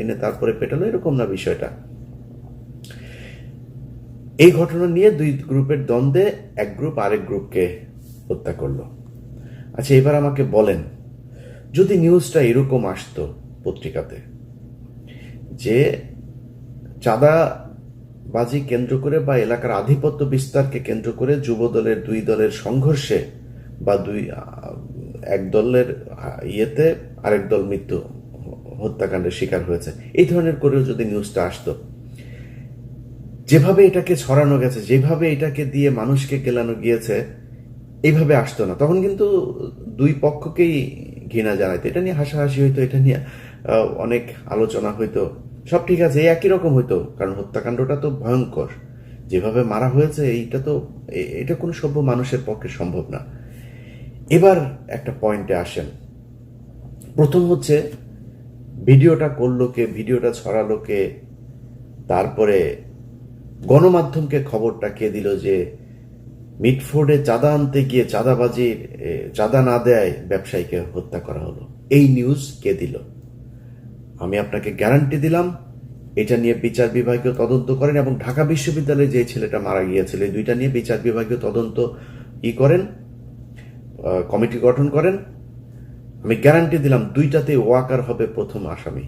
এনে তারপরে পেটালো, এরকম না বিষয়টা। এই ঘটনা নিয়ে দুই গ্রুপের দ্বন্দ্বে এক গ্রুপ আরেক গ্রুপকে হত্যা করলো। আচ্ছা, এবার আমাকে বলেন, যদি নিউজটা এরকম আসতো পত্রিকাতে যে চাঁদাবাজি কেন্দ্র করে বা এলাকার আধিপত্য বিস্তারকে কেন্দ্র করে যুব দলের দুই দলের সংঘর্ষে বা এক দলের ইয়েতে আরেক দল হত্যাকাণ্ডের শিকার হয়েছে, এই ধরনের করেও যদি নিউজটা আসতো, যেভাবে এটাকে ছড়ানো গেছে, যেভাবে এটাকে দিয়ে মানুষকে গেলানো গিয়েছে, এইভাবে আসতো না। তখন কিন্তু দুই পক্ষকেই ঘৃণা জানাইতো, এটা নিয়ে হাসাহাসি হইতো, এটা নিয়ে অনেক আলোচনা হইতো, সব ঠিক আছে, একই রকম হইতো, কারণ হত্যাকাণ্ডটা তো ভয়ঙ্কর, যেভাবে মারা হয়েছে এটা কোনো সভ্য মানুষের পক্ষে সম্ভব না। এবার একটা পয়েন্টে আসেন। প্রথম হচ্ছে, ভিডিওটা করলো কে, ভিডিওটা ছড়ালো কে, তারপরে গণমাধ্যমকে খবরটা কে দিল যে মিটফোর্ডে চাঁদা আনতে গিয়ে চাঁদা না দেয় ব্যবসায়ীকে হত্যা করা হলো, এই নিউজ কে দিল? আমি আপনাকে গ্যারান্টি দিলাম এটা নিয়ে বিচার বিভাগীয় তদন্ত করেন, এবং ঢাকা বিশ্ববিদ্যালয়ে যে ছেলেটা মারা গিয়েছিল, এই দুইটা নিয়ে বিচার বিভাগীয় তদন্ত করেন, কমিটি গঠন করেন। আমি গ্যারান্টি দিলাম দুইটাতে ওয়াকার হবে প্রথম আসামি,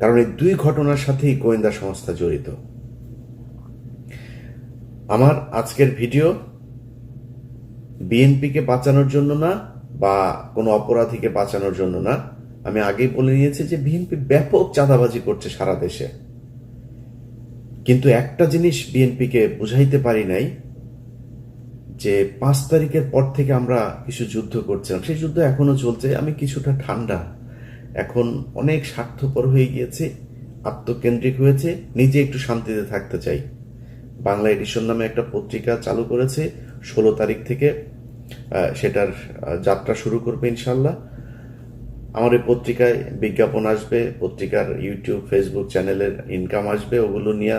কারণ এই দুই ঘটনার সাথেই গোয়েন্দা সংস্থা জড়িত। আমার আজকের ভিডিও বিএনপিকে বাঁচানোর জন্য না, বা কোনো অপরাধীকে বাঁচানোর জন্য না। আমি আগেই বলে নিয়েছি যে বিএনপি ব্যাপক চাঁদাবাজি করছে সারা দেশে, কিন্তু একটা জিনিস বিএনপিকে বুঝাইতে পারি নাই, যে 5 তারিখের পর থেকে আমরা কিছু যুদ্ধ করছিলাম, সেই যুদ্ধ এখনো চলছে। আমি কিছুটা ঠান্ডা, এখন অনেক স্বার্থপর হয়ে গিয়েছে, আত্মকেন্দ্রিক হয়েছে, নিজে একটু শান্তিতে থাকতে চাই। বাংলা এডিশন নামে একটা পত্রিকা চালু করেছে, 16 তারিখ থেকে সেটার যাত্রা শুরু করবে ইনশাল্লাহ। আমার এই পত্রিকায় বিজ্ঞাপন আসবে, পত্রিকার ইউটিউব ফেসবুক চ্যানেলের ইনকাম আসবে, ওগুলো নিয়ে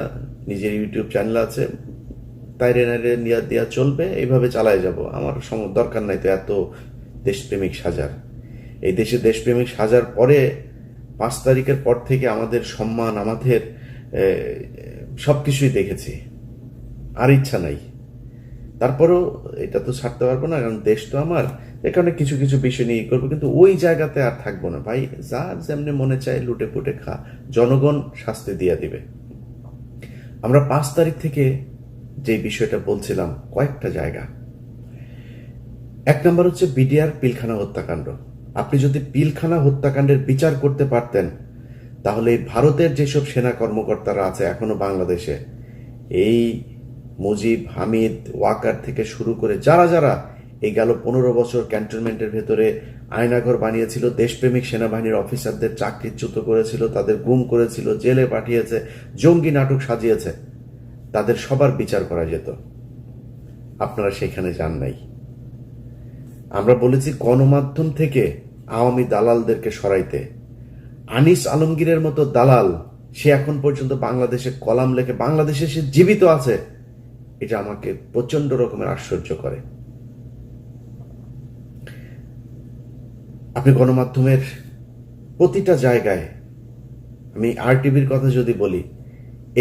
নিজের ইউটিউব চ্যানেল আছে, তাইরে নাইরে নিয়ে দেওয়া চলবে, এইভাবে চালায় যাব। আমার দরকার নাই তো এত দেশপ্রেমিক সাজার। এই দেশে দেশপ্রেমিক সাজার পরে 5 তারিখের পর থেকে আমাদের সম্মান, আমাদের সবকিছুই দেখেছি, আর ইচ্ছা নাই। তারপরেও এটা তো ছাড়তে পারবো না, কারণ দেশ তো আমার, এখানে কিছু কিছু বিষয় নিয়ে করবো, কিন্তু ওই জায়গাতে আর থাকবো না ভাই। যার যেমনি মনে চায় লুটে পুটে খা, জনগণ শাস্তি দিয়ে দিবে। আমরা 5 তারিখ থেকে যে বিষয়টা বলছিলাম, কয়েকটা জায়গা। 1 নম্বর হচ্ছে বিডিআর পিলখানা হত্যাকাণ্ড। আপনি যদি পিলখানা হত্যাকাণ্ডের বিচার করতে পারতেন, তাহলে ভারতের যেসব সেনা কর্মকর্তারা আছে এখনো বাংলাদেশে, এই মুজিব, হামিদ, ওয়াকার থেকে শুরু করে যারা যারা এই গেল 15 বছর ক্যান্টনমেন্টের ভেতরে আয়নাঘর বানিয়েছিল, দেশপ্রেমিক সেনাবাহিনীর অফিসারদের চাকরিচ্যুত করেছিল, তাদের গুম করেছিল, জেলে পাঠিয়েছে, জঙ্গি নাটক সাজিয়েছে, তাদের সবার বিচার করা যেত। আপনারা সেখানে যান নাই। আমরা বলেছি গণমাধ্যম থেকে আওয়ামী দালালদেরকে সরাইতে। আনিস আলমগীরের মতো দালাল, সে এখন পর্যন্ত বাংলাদেশে কলাম লেখে, বাংলাদেশে সে জীবিত আছে, এটা আমাকে প্রচন্ড রকমের আশ্চর্য করে। আপনি গণমাধ্যমের প্রতিটা জায়গায়, আমি RTVর কথা যদি বলি,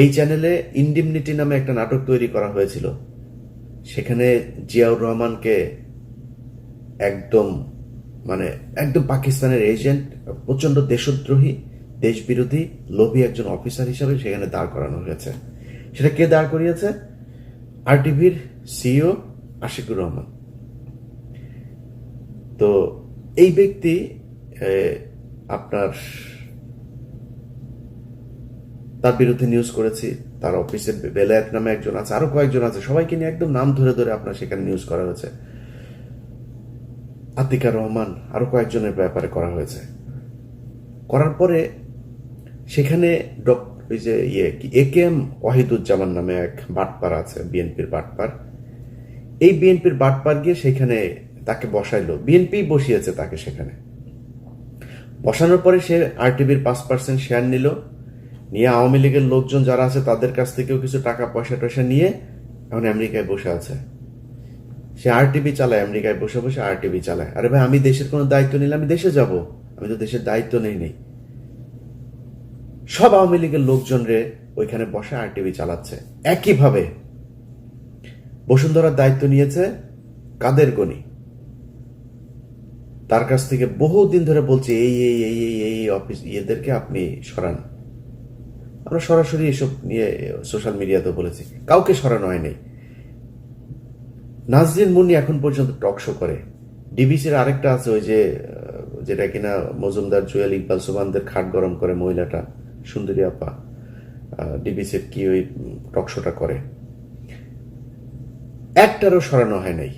এই চ্যানেলে ইনডিমনিটি নামে একটা নাটক তৈরি করা হয়েছিল, সেখানে জিয়াউর রহমানকে একদম পাকিস্তানের এজেন্ট, প্রচন্ড দেশদ্রোহী, দেশবিরোধী, লোভী একজন অফিসার হিসাবে সেখানে দাঁড় করানো হয়েছে। সেটা কে দাঁড় করিয়েছে? RTVর CEO আশিকুর রহমান। তো এই ব্যক্তি আপনার তার বিরুদ্ধে নিউজ করেছি, তার অফিসে বেলায়েত নামে একজন আছে, আরো কয়েকজন আছে, সবাইকে নিয়ে একদম নাম ধরে ধরে আপনার সেখানে নিউজ করা হয়েছে। আতিকার রহমান, আরো কয়েকজনের ব্যাপারে করা হয়েছে। করার পরে সেখানে ওই যে AKM ওয়াহিদুজ্জামান নামে এক বাটপার আছে, বিএনপির বাটপার। এই বিএনপির বাটপার গিয়ে সেখানে তাকে বসাইলো, বিএনপি বসিয়েছে তাকে সেখানে। বসানোর পরে সে RTVর 5% শেয়ার নিয়ে আওয়ামী লীগের লোকজন যারা আছে তাদের কাছ থেকেও কিছু টাকা পয়সা নিয়ে এখন আমেরিকায় বসে আছে। সে RTV চালায়, আমেরিকায় বসে বসে RTV চালায়। আরে ভাই, আমি দেশের কোনো দায়িত্ব নিলে আমি দেশে যাব, আমি তো দেশের দায়িত্ব নেই। সব আওয়ামী লীগের লোকজন রে ওইখানে বসে RTV চালাচ্ছে। একইভাবে বসুন্ধরার দায়িত্ব নিয়েছে কাদের গনি, তার কাছ থেকে বহুদিন ধরে বলছে এই এই এই এই এই অফিস এদেরকে আপনি সরান। আমরা সরাসরি এসব নিয়ে সোশ্যাল মিডিয়াতে বলেছি, কাউকে সরানো হয়নি। নাজরিন মুন্নি এখন পর্যন্ত টক শো করে। ডিবিসির আরেকটা আছে ওই যে যেটা কিনা মজুমদার, জুয়েল, ইকবাল, সুবানদের খাট গরম করে মহিলাটা, সুন্দরী আপা, ডিবিসির কি ওই টক শোটা করে, একটারও সরানো হয় নাই।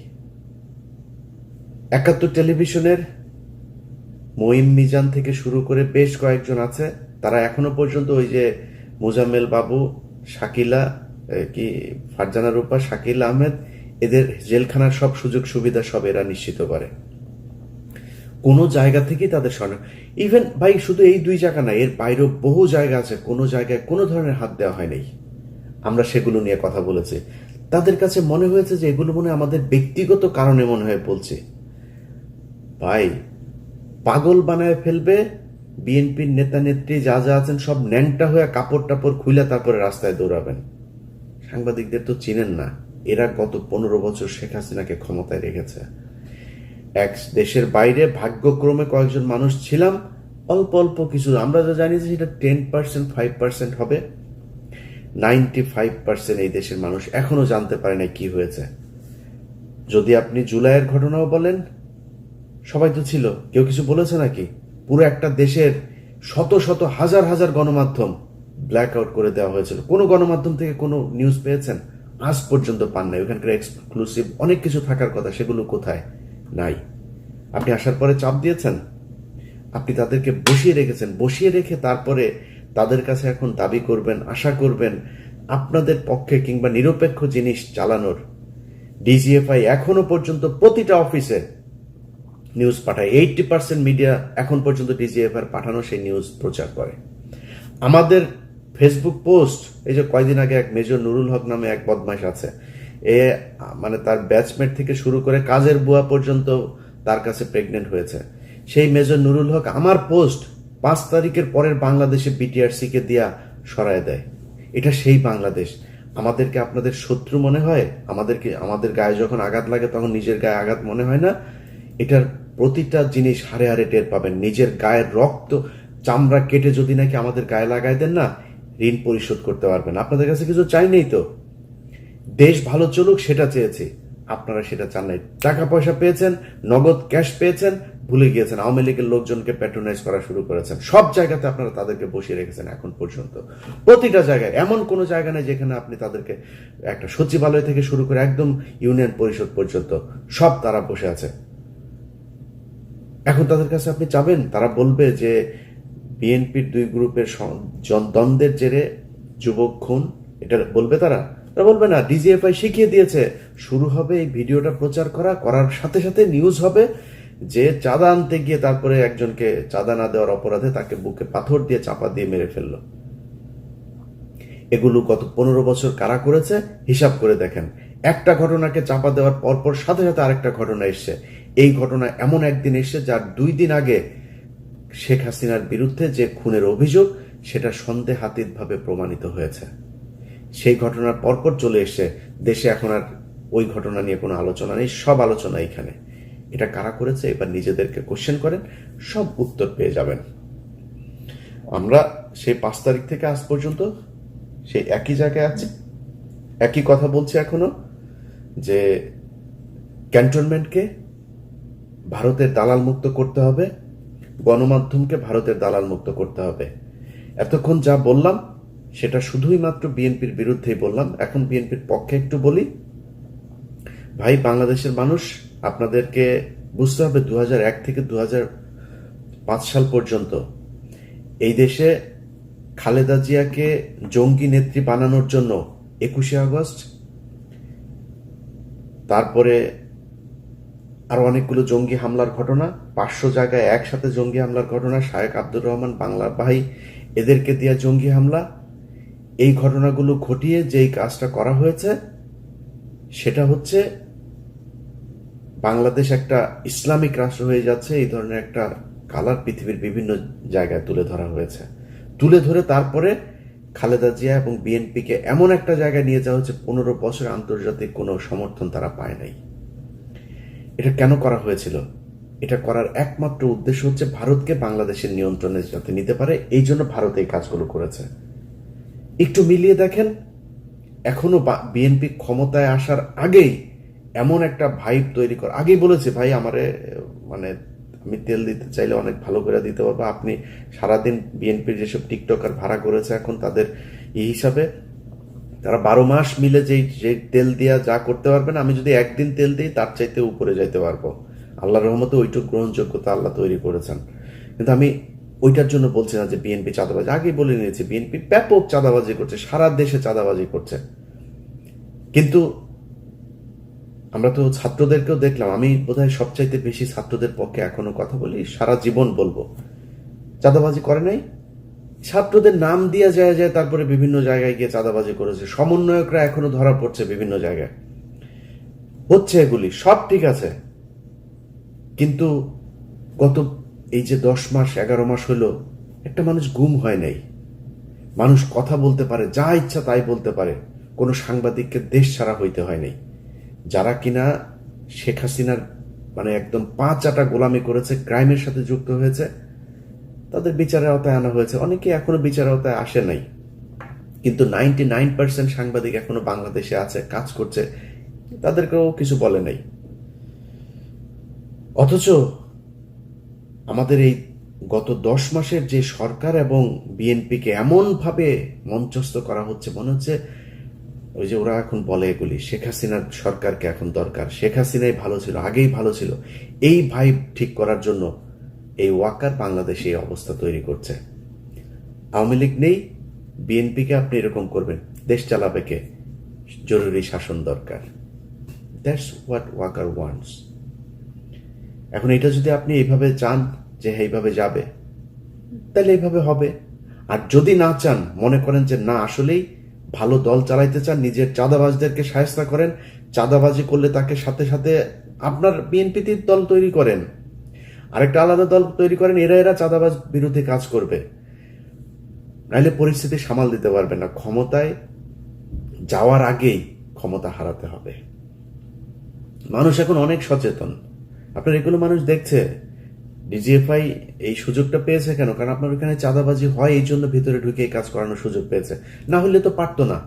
৭১ টেলিভিশনের মঈন মিজান থেকে শুরু করে বেশ কয়েকজন আছে, তারা এখনো পর্যন্ত ওই যে মোজাম্মেল বাবু, শাকিলা, কি ফারজানা রূপা, শাকিল আহমেদ, এদের জেলখানার সব সুযোগ সুবিধা সব এরা নিশ্চিত করে। কোনো জায়গা থেকেই তাদের সরানো, ইভেন ভাই শুধু এই 2 জায়গা না, এর বাইরেও বহু জায়গা আছে কোনো জায়গায় কোনো ধরনের হাত দেওয়া হয় নাই। আমরা সেগুলো নিয়ে কথা বলেছি। তাদের কাছে মনে হয়েছে যে এগুলো মনে আমাদের ব্যক্তিগত কারণে মনে হয় বলছে। ভাই, পাগল বানায় ফেলবে বিএনপির নেতা নেত্রী যা যা আছেন সব ন্যাংটা হয়ে কাপড় টাপড় খুলে তারপরে রাস্তায় দৌড়াবেন। সাংবাদিকদের তো চিনেন না, এরা গত 15 বছর শেখ হাসিনাকে ক্ষমতায় রেখেছে। এক দেশের বাইরে ভাগ্যক্রমে কয়েকজন মানুষ ছিলাম, অল্প অল্প কিছু, আমরা যা জানি যে সেটা 10% 5% হবে। 95% এই দেশের মানুষ এখনো জানতে পারে না কি হয়েছে। যদি আপনি জুলাইয়ের ঘটনাও বলেন, সবাই তো ছিল, কেউ কিছু বলেছে নাকি? পুরো একটা দেশের শত শত হাজার হাজার গণমাধ্যম ব্ল্যাক আউট করে দেওয়া হয়েছিল। কোনো গণমাধ্যম থেকে কোনো নিউজ পেয়েছেন? আজ পর্যন্ত পান নাই। ওখানকার এক্সক্লুসিভ অনেক কিছু থাকার কথা, সেগুলো কোথায়? নাই। আপনি আসার পরে চাপ দিয়েছেন, আপনি তাদেরকে বসিয়ে রেখেছেন, বসিয়ে রেখে তারপরে তাদের কাছে এখন দাবি করবেন, আশা করবেন আপনাদের পক্ষে কিংবা নিরপেক্ষ জিনিস চালানোর। ডিজিএফআই এখনো পর্যন্ত প্রতিটা অফিসে নিউজ পাঠায়। 80% মিডিয়া এখন পর্যন্ত ডিজিএফআই পাঠানো সেই নিউজ প্রচার করে। আমাদের ফেসবুক পোস্ট, এই যে কয়দিন আগে এক মেজর নুরুল হক নামে এক বদমাইশ আছে, এ মানে তার ব্যাচমেট থেকে শুরু করে কাজের বুয়া পর্যন্ত তার কাছে প্রেগনেন্ট হয়েছে। সেই মেজর নুরুল হক আমার পোস্ট 5 তারিখের পরের বাংলাদেশে বিটিআরসি কে দিয়া সরায় দেয়। এটা সেই বাংলাদেশ। আমাদেরকে আপনাদের শত্রু মনে হয়? আমাদের গায়ে যখন আঘাত লাগে তখন নিজের গায়ে আঘাত মনে হয় না? এটার প্রতিটা জিনিস হারে হারে টের পাবেন। নিজের গায়ের রক্ত চামড়া কেটে যদি নাকি আমাদের গায়ে লাগাই দেন না, ঋণ পরিশোধ করতে পারবেন। আপনাদের কাছে কিছু চাই নেই তো, দেশ ভালো চলুক সেটা চেয়েছি, আপনারা সেটা চান নাই। টাকা পয়সা পেয়েছেন, নগদ ক্যাশ পেয়েছেন, ভুলে গিয়েছেন। আওয়ামী লীগের লোকজনকে প্যাট্রোনাইজ করা শুরু করেছেন। সব জায়গাতে আপনারা তাদেরকে বসিয়ে রেখেছেন এখন পর্যন্ত। প্রতিটা জায়গায়, এমন কোনো জায়গা নেই যেখানে আপনি তাদেরকে, একটা সচিবালয় থেকে শুরু করে একদম ইউনিয়ন পরিষদ পর্যন্ত সব তারা বসে আছে। এখন তাদের কাছে আপনি চাবেন, তারা বলবে যে বিএনপির 2 গ্রুপের দ্বন্দ্বের জেরে যুবক খুন, এটা বলবে তারা? তারা বলবে না। ডিজিএফআই শিখিয়ে দিয়েছে, শুরু হবে এই ভিডিওটা প্রচার করার সাথে সাথে নিউজ হবে যে চাঁদা আনতে গিয়ে তারপরে একজনকে চাঁদা না দেওয়ার অপরাধে তাকে বুকে পাথর দিয়ে চাপা দিয়ে মেরে ফেললো। এগুলো গত 15 বছর কারা করেছে হিসাব করে দেখেন। একটা ঘটনাকে চাপা দেওয়ার পরপর সাথে সাথে আরেকটা ঘটনা এসছে। এই ঘটনা এমন একদিন এসছে যার 2 দিন আগে শেখ হাসিনার বিরুদ্ধে যে খুনের অভিযোগ সেটা সন্দেহাতীতভাবে প্রমাণিত হয়েছে। সেই ঘটনার পরপর চলে এসছে দেশে। এখন আর ওই ঘটনা নিয়ে কোনো আলোচনা নেই, সব আলোচনা এখানে। এটা কারা করেছে এবার নিজেদেরকে কোশ্চেন করেন, সব উত্তর পেয়ে যাবেন। আমরা সেই 5 তারিখ থেকে আজ পর্যন্ত সেই একই জায়গায় আছি, একই কথা বলছি এখনো, যে ক্যান্টনমেন্টকে ভারতের দালাল মুক্ত করতে হবে, গণমাধ্যমকে ভারতের দালাল মুক্ত করতে হবে। এতক্ষণ যা বললাম সেটা শুধুই মাত্র বিএনপির বিরুদ্ধেই বললাম। এখন বিএনপির পক্ষে একটু বলি। ভাই, বাংলাদেশের মানুষ, আপনাদেরকে বুঝতে হবে 2001 থেকে 2005 সাল পর্যন্ত এই দেশে খালেদা জিয়াকে জঙ্গি নেত্রী বানানোর জন্য 21শে আগস্ট, তারপরে আরো অনেকগুলো জঙ্গি হামলার ঘটনা, 500 জায়গায় একসাথে জঙ্গি হামলার ঘটনা, শায়েখ আব্দুর রহমান বাংলা ভাই এদেরকে দেয়া জঙ্গি হামলা, এই ঘটনাগুলো ঘটিয়ে যেই কাজটা করা হয়েছে সেটা হচ্ছে বাংলাদেশ একটা ইসলামিক রাষ্ট্র হয়ে যাচ্ছে, এই ধরনের একটা কালার পৃথিবীর বিভিন্ন জায়গায় তুলে ধরা হয়েছে। তুলে ধরে তারপরে খালেদা জিয়া এবং বিএনপিকে এমন একটা জায়গায় নিয়ে যাওয়া হচ্ছে 15 বছর আন্তর্জাতিক কোনো সমর্থন তারা পায় নাই। এটা কেন করা হয়েছিল? এটা করার একমাত্র উদ্দেশ্য হচ্ছে ভারতকে বাংলাদেশের নিয়ন্ত্রণে যাতে নিতে পারে, এই জন্য ভারত এই কাজগুলো করেছে। একটু মিলিয়ে দেখেন, এখনো বিএনপি ক্ষমতায় আসার আগেই এমন একটা ভাইব তৈরি করা, আগেই বলেছে ভাই আমারে মানে আমি তেল দিতে চাইলে অনেক ভালো করে দিতে পারবো, আপনি সারাদিন বিএনপির যেসব টিকটকার ভাড়া করেছে এখন তাদের এই হিসাবে তারা 12 মাস মিলে যে তেল দিয়া যা করতে পারবেন, আমি যদি একদিন তেল দিই তার চাইতে উপরে যাইতে পারবো। আল্লাহর রহমতে ওইটুকু গ্রহণযোগ্যতা আল্লাহ তৈরি করেছেন। কিন্তু আমি ওইটার জন্য বলছি না যে বিএনপি চাঁদাবাজি, আগেই বলে নিয়েছি বিএনপি ব্যাপক চাঁদাবাজি করছে, সারা দেশে চাঁদাবাজি করছে। কিন্তু আমরা তো ছাত্রদেরকেও দেখলাম, আমি বোধহয় সবচাইতে বেশি ছাত্রদের পক্ষে এখনো কথা বলি, সারা জীবন বলবো, চাঁদাবাজি করে নাই। ছাত্রদের নাম দিয়া যায় যায় তারপরে বিভিন্ন জায়গায় গিয়ে চাঁদাবাজি করেছে, সমন্বয়করা এখনো ধরা পড়ছে বিভিন্ন জায়গায়, হচ্ছে এগুলি সব ঠিক আছে। কিন্তু গত এই যে 10 মাস 11 মাস হলো একটা মানুষ গুম হয় নাই, মানুষ কথা বলতে পারে, যা ইচ্ছা তাই বলতে পারে, কোনো সাংবাদিককে দেশ ছাড়া হইতে হয় নাই। যারা কিনা শেখ হাসিনার মানে একদম পা চাটা গোলামি করেছে, ক্রাইমের সাথে যুক্ত হয়েছে, তাদের বিচারের আওতায় আনা হয়েছে। অনেকে এখনো বিচারের আওতায় আসে নাই, কিন্তু 99% সাংবাদিক এখনো বাংলাদেশে আছে, কাজ করছে, তাদেরকেও কিছু বলে নাই। অথচ আমাদের এই গত 10 মাসের যে সরকার এবং বিএনপিকে এমনভাবে মঞ্চস্থ করা হচ্ছে, মনে হচ্ছে ওই যে ওরা এখন বলে এগুলি শেখ হাসিনার সরকারকে এখন দরকার, শেখ হাসিনাই ভালো ছিল, আগেই ভালো ছিল, এই ভাইব ঠিক করার জন্য এই ওয়াকার বাংলাদেশে এই অবস্থা তৈরি করছে। আওয়ামী লীগ নেই, বিএনপিকে আপনি এরকম করবেন, দেশ চালাবে কে? জরুরি শাসন দরকার। That's what Waker wants. এখন এটা যদি আপনি এইভাবে চান যে এইভাবে যাবে, তাহলে এইভাবে হবে। আর যদি না চান, মনে করেন যে না আসলেই ভালো দল চালাইতে চান, নিজের চাঁদাবাজদেরকে শায়েস্তা করেন, চাঁদাবাজি করলে তাকে সাথে সাথে আপনার বিএনপিতে দল তৈরি করেন, আরেকটা আলাদা দল তৈরি করেন, এরা চাঁদাবাজ বিরুদ্ধে কাজ করবে, নাইলে পরিস্থিতি সামাল দিতে পারবে না। ক্ষমতায় যাওয়ার আগেই ক্ষমতা হারাতে হবে। মানুষ এখন অনেক সচেতন, আপনার এগুলো মানুষ দেখছে। ডিজিএফআই এই সুযোগটা পেয়েছে কেন? কারণ আপনার ওখানে চাঁদাবাজি হয়, এই জন্য ভিতরে ঢুকে কাজ করানোর সুযোগ পেয়েছে, না হলে তো পারতো না।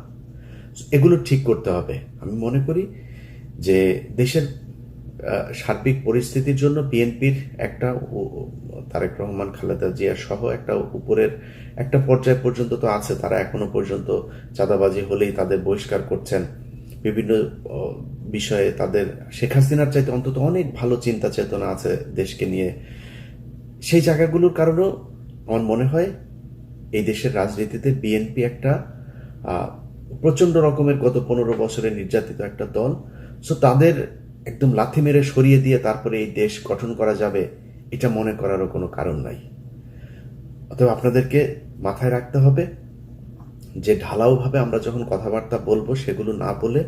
এগুলো ঠিক করতে হবে। আমি মনে করি যে দেশের সার্বিক পরিস্থিতির জন্য বিএনপির একটা, তারেক রহমান খালেদা জিয়া সহ একটা উপরের একটা পর্যায় পর্যন্ত তো আছে, তারা এখনো পর্যন্ত চাঁদাবাজি হলেই তাদের বহিষ্কার করছেন। বিভিন্ন বিষয়ে তাদের শেখ হাসিনার চাইতে অন্তত অনেক ভালো চিন্তা চেতনা আছে দেশকে নিয়ে। সেই জায়গাগুলোর কারণেও আমার মনে হয় এই দেশের রাজনীতিতে বিএনপি একটা প্রচন্ড রকমের গত 15 বছরে নির্যাতিত একটা দল। সো তাদের একদম লাথি মেরে সরিয়ে দিয়ে তারপরে এই দেশ গঠন করা যাবে, এটা মনে করারও কোনো কারণ নাই। অতএব আপনাদেরকে মাথায় রাখতে হবে যে ঢালাওভাবে আমরা যখন কথাবার্তা বলবো, সেগুলো না বলে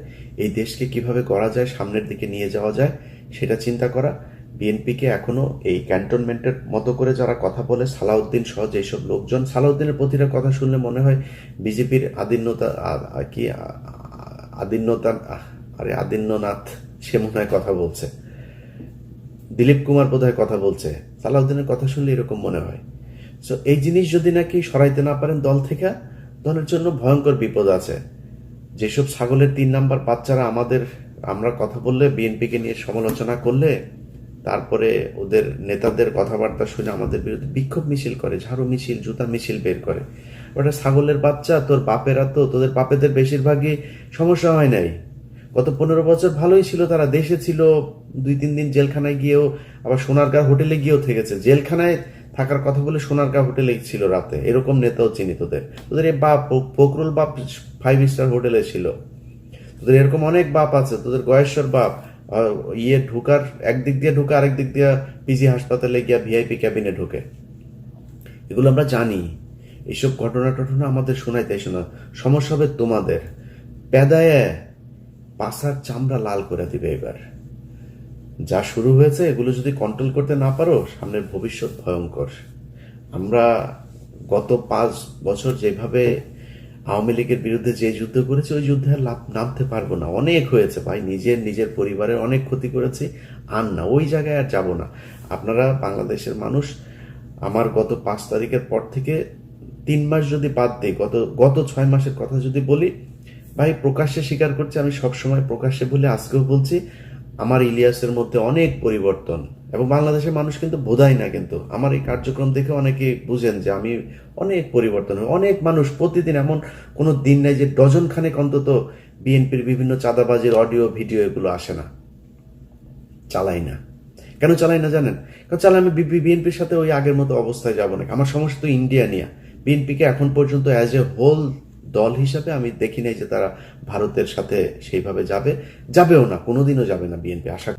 এই দেশকে কিভাবে গড়া যায়, সামনের দিকে নিয়ে যাওয়া যায়, সেটা চিন্তা করা। বিএনপিকে এখনো এই ক্যান্টনমেন্টের মতো করে যারা কথা বলে, সালাউদ্দিন সহ যেসব লোকজন, সালাউদ্দিনের প্রতিটা কথা শুনলে মনে হয় বিজেপির আদিন্যনাথ সে মনে হয় কথা বলছে, দিলীপ কুমার বোধহয় কথা বলছে, সালাউদ্দিনের কথা শুনলে এরকম মনে হয়। সো এই জিনিস যদি নাকি সরাইতে না পারেন দল থেকে, দলের জন্য ভয়ঙ্কর বিপদ আছে। যেসব ছাগলের 3 নাম্বার বাচ্চারা আমরা কথা বললে, বিএনপিকে নিয়ে সমালোচনা করলে, তারপরে ওদের নেতাদের কথাবার্তা শুনে আমাদের বিরুদ্ধে বিক্ষোভ মিছিল করে, ঝাড়ু মিছিল, জুতা মিছিল বের করে। ওটা ছাগলের বাচ্চা, তোর বাপেরা তো, তোদের বাপেদের বেশিরভাগই সমস্যা হয় নাই, গত 15 বছর ভালোই ছিল, তারা দেশে ছিল, 2-3 দিন জেলখানায় গিয়েও, আবার সোনারগাঁ হোটেলে গিয়েও থেকেছে, জেলখানায় থাকার কথা বলে সোনারগাঁ হোটেলে ছিল রাতে, এরকম নেতাও চিনি তোদের। তোদের এই বাপ ফখরুল বাপ 5 স্টার হোটেলে ছিল, তোদের এরকম অনেক বাপ আছে, তোদের গয়েশ্বর বাপ ঢুকার একদিক দিয়ে ঢুকে আরেক দিক দিয়ে পিজি হাসপাতালে গিয়া ভিআইপি ক্যাবিনে ঢুকে। এগুলো আমরা জানি। এইসব ঘটনা টটনা আমাদের শোনাইতে শোনা, সমস্যা হবে তোমাদের। পেদায় পাশার চামড়া লাল করে দিবে এবার। যা শুরু হয়েছে, এগুলো যদি কন্ট্রোল করতে না পারো, সামনের ভবিষ্যৎ ভয়ঙ্কর। আমরা গত 5 বছর যেভাবে আওয়ামী লীগের বিরুদ্ধে যে যুদ্ধ করেছে, ওই যুদ্ধে আর নামতে পারবো না। অনেক হয়েছে ভাই, নিজের পরিবারের অনেক ক্ষতি করেছি, আর না, ওই জায়গায় আর যাব না। আপনারা বাংলাদেশের মানুষ, আমার গত 5 তারিখের পর থেকে 3 মাস যদি বাদ দিই, গত 6 মাসের কথা যদি বলি, ভাই প্রকাশ্যে স্বীকার করছি, আমি সবসময় প্রকাশ্যে বলে আজকেও বলছি, আমার ইলিয়াসের মধ্যে অনেক পরিবর্তন। এবং বাংলাদেশের মানুষ কিন্তু বোধায় না, কিন্তু আমার এই কার্যক্রম দেখে অনেকে বুঝেন যে আমি অনেক পরিবর্তন হয়। অনেক মানুষ প্রতিদিন, এমন কোনো দিন নেই যে ডজন খানেক অন্তত বিএনপির বিভিন্ন চাঁদাবাজির অডিও ভিডিও এগুলো আসে না, চালাই না। কেন চালাই না জানেন? কারণ চালাই আমি বিএনপির সাথে ওই আগের মতো অবস্থায় যাব না। আমার সমস্ত ইন্ডিয়া নিয়ে বিএনপিকে এখন পর্যন্ত অ্যাজ এ হোল দল হিসাবে আমি দেখি নাই যে তারা ভারতের সাথে সেইভাবে যাবেও না, কোনোদিনও যাবে না বিএনপি। আশা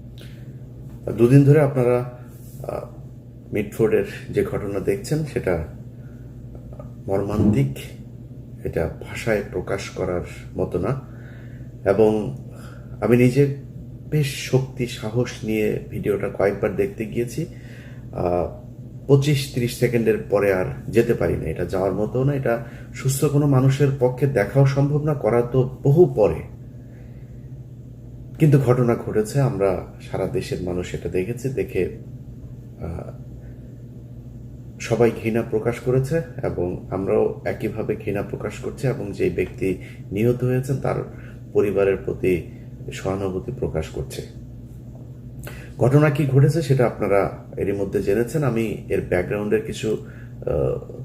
2 দিন ধরে আপনারা মিটফোর্ডের যে ঘটনা দেখছেন সেটা মর্মান্তিক, এটা ভাষায় প্রকাশ করার মতো না। এবং আমি নিজে বেশ শক্তি সাহস নিয়ে ভিডিওটা কয়েকবার দেখতে গিয়েছি। 25-30 সেকেন্ডের পরে আর যেতে পারি না। এটা যাওয়ার মতো না, এটা সুস্থ কোনো মানুষের পক্ষে দেখাও সম্ভব না, করা তো বহু পরে। কিন্তু ঘটনা ঘটেছে, আমরা সারা দেশের মানুষ এটা দেখেছে, দেখে সবাই ঘৃণা প্রকাশ করেছে এবং আমরাও একইভাবে ঘৃণা প্রকাশ করছি, এবং যে ব্যক্তি নিহত হয়েছেন তার পরিবারের প্রতি সহানুভূতি প্রকাশ করছে। ঘটনা কি ঘটেছে সেটা আপনারা এরই মধ্যে জেনেছেন। আমি এর ব্যাকগ্রাউন্ডের কিছু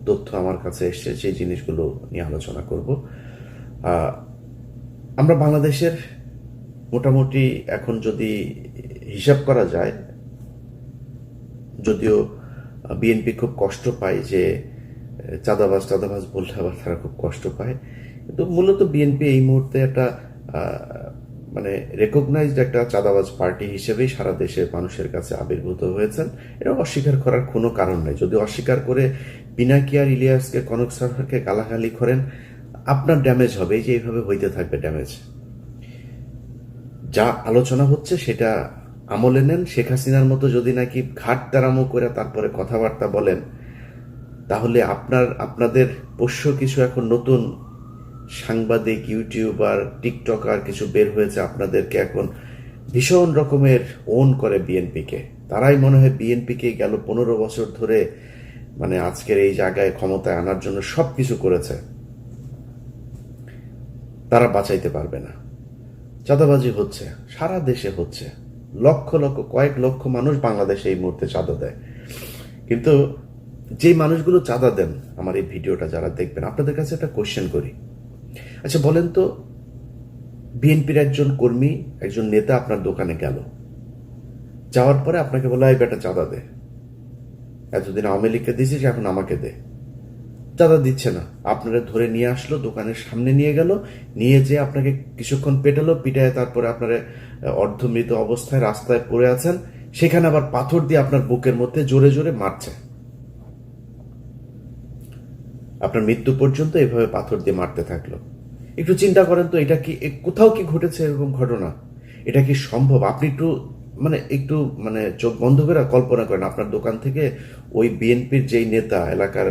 তথ্য আমার কাছে এসছে, সেই জিনিসগুলো নিয়ে আলোচনা করব। আমরা বাংলাদেশের মোটামুটি এখন যদি হিসাব করা যায়, যদিও বিএনপি খুব কষ্ট পায় যে চাঁদাবাজ বললে আবার তারা খুব কষ্ট পায়, কিন্তু মূলত বিএনপি এই মুহূর্তে একটা মানে রেকগনাইজড একটা চাঁদাবাজ পার্টি হিসেবেই সারা দেশের মানুষের কাছে আবির্ভূত হয়েছেন। এটা অস্বীকার করার কোনো কারণ নেই। যদি অস্বীকার করে পিনাকি আর ইলিয়াসকে, কনক সরকারকে গালাগালি করেন, আপনার ড্যামেজ হবে, এই যে এইভাবে হইতে থাকবে ড্যামেজ। যা আলোচনা হচ্ছে সেটা আমলে নেন। শেখ হাসিনার মতো যদি নাকি ঘাট তারামো করে তারপরে কথাবার্তা বলেন, তাহলে আপনাদের পোষ্য কিছু এখন নতুন সাংবাদিক, ইউটিউবার, টিকটকার কিছু বের হয়েছে, আপনাদেরকে এখন ভীষণ রকমের ওন করে বিএনপিকে। তারাই মনে হয় বিএনপিকে গেল 15 বছর ধরে মানে আজকের এই জায়গায় ক্ষমতায় আনার জন্য সবকিছু করেছে, তারা বাঁচাইতে পারবে না। চাঁদাবাজি হচ্ছে, সারা দেশে হচ্ছে, লক্ষ লক্ষ, কয়েক লক্ষ মানুষ বাংলাদেশে এই মুহূর্তে চাঁদা দেয়। কিন্তু যে মানুষগুলো চাঁদা দেন, আমার এই ভিডিওটা যারা দেখবেন, আপনাদের কাছে একটা কোশ্চেন করি। আচ্ছা বলেন তো, বিএনপির একজন কর্মী, একজন নেতা আপনার দোকানে গেল, যাওয়ার পরে আপনাকে বলে এই বেটা চাঁদা দে, এতদিন আওয়ামী লীগকে দিয়েছিস এখন আমাকে দে। চাঁদা দিচ্ছে না, আপনারা ধরে নিয়ে আসলো, দোকানের সামনে নিয়ে গেল, নিয়ে যেয়ে আপনাকে কিছুক্ষণ পেটালো, পিটায় তারপরে আপনারা অর্ধমৃত অবস্থায় রাস্তায় পড়ে আছেন, সেখানে আবার পাথর দিয়ে আপনার বুকের মধ্যে জোরে জোরে মারছে। আপনার মৃত্যু পর্যন্ত এভাবে পাথর দিয়ে মারতে থাকলো। একটু চিন্তা করেন তো, এটা কি কোথাও কি ঘটেছে এরকম ঘটনা? এটা কি সম্ভব? আপনি একটু চোখ বন্ধ করে কল্পনা করেন, আপনার দোকান থেকে ওই বিএনপির যেই নেতা, এলাকার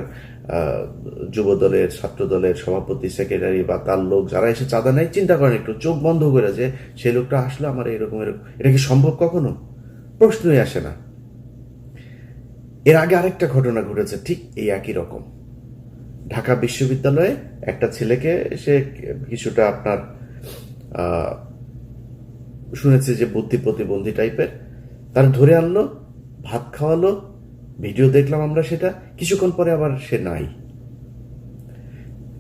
যুব দলের, ছাত্র দলের সভাপতি, সেক্রেটারি বা তার লোক যারা এসে চাঁদা নেয়, চিন্তা করেন একটু চোখ বন্ধ করে যে সেই লোকটা আসলো আমার এরকম। এটা কি সম্ভব? কখনো প্রশ্নই আসে না। এর আগে আরেকটা ঘটনা ঘটেছে ঠিক এই একই রকম। ঢাকা বিশ্ববিদ্যালয়ে একটা ছেলেকে সে কিছুটা আপনার শুনেছে যে বুদ্ধি প্রতিবন্ধী টাইপের, তার ধরে আনলো, ভাত খাওয়ালো, ভিডিও দেখলাম আমরা সেটা। কিছুক্ষণ পরে আবার সে নাই।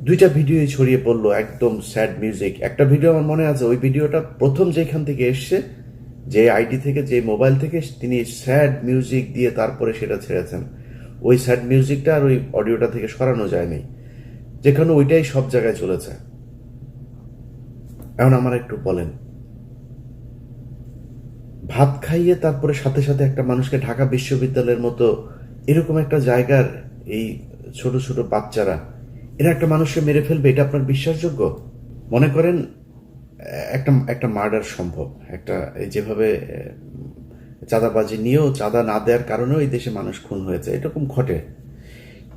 2টা ভিডিওই ছড়িয়ে পড়লো, একদম স্যাড মিউজিক। একটা ভিডিও আমার মনে আছে, ওই ভিডিওটা প্রথম যেখান থেকে এসছে, যে আইডি থেকে, যে মোবাইল থেকে, তিনি স্যাড মিউজিক দিয়ে তারপরে সেটা ছেড়েছেন। ওই স্যাড মিউজিকটা আর ওই অডিওটা থেকে সরানো যায়নি, যেখানে ওইটাই সব জায়গায় চলেছে। এখন আমার একটু বলেন, ভাত খাইয়ে তারপরে সাথে সাথে একটা মানুষকে, ঢাকা বিশ্ববিদ্যালয়ের মতো এরকম একটা জায়গার এই ছোট ছোট বাচ্চারা, এরা একটা মানুষকে মেরে ফেলবে, এটা আপনার বিশ্বাসযোগ্য? মনে করেন একটা মার্ডার সম্ভব, একটা যেভাবে চাঁদাবাজি নিয়েও, চাঁদা না দেওয়ার কারণেও এই দেশে মানুষ খুন হয়েছে, এরকম ঘটে।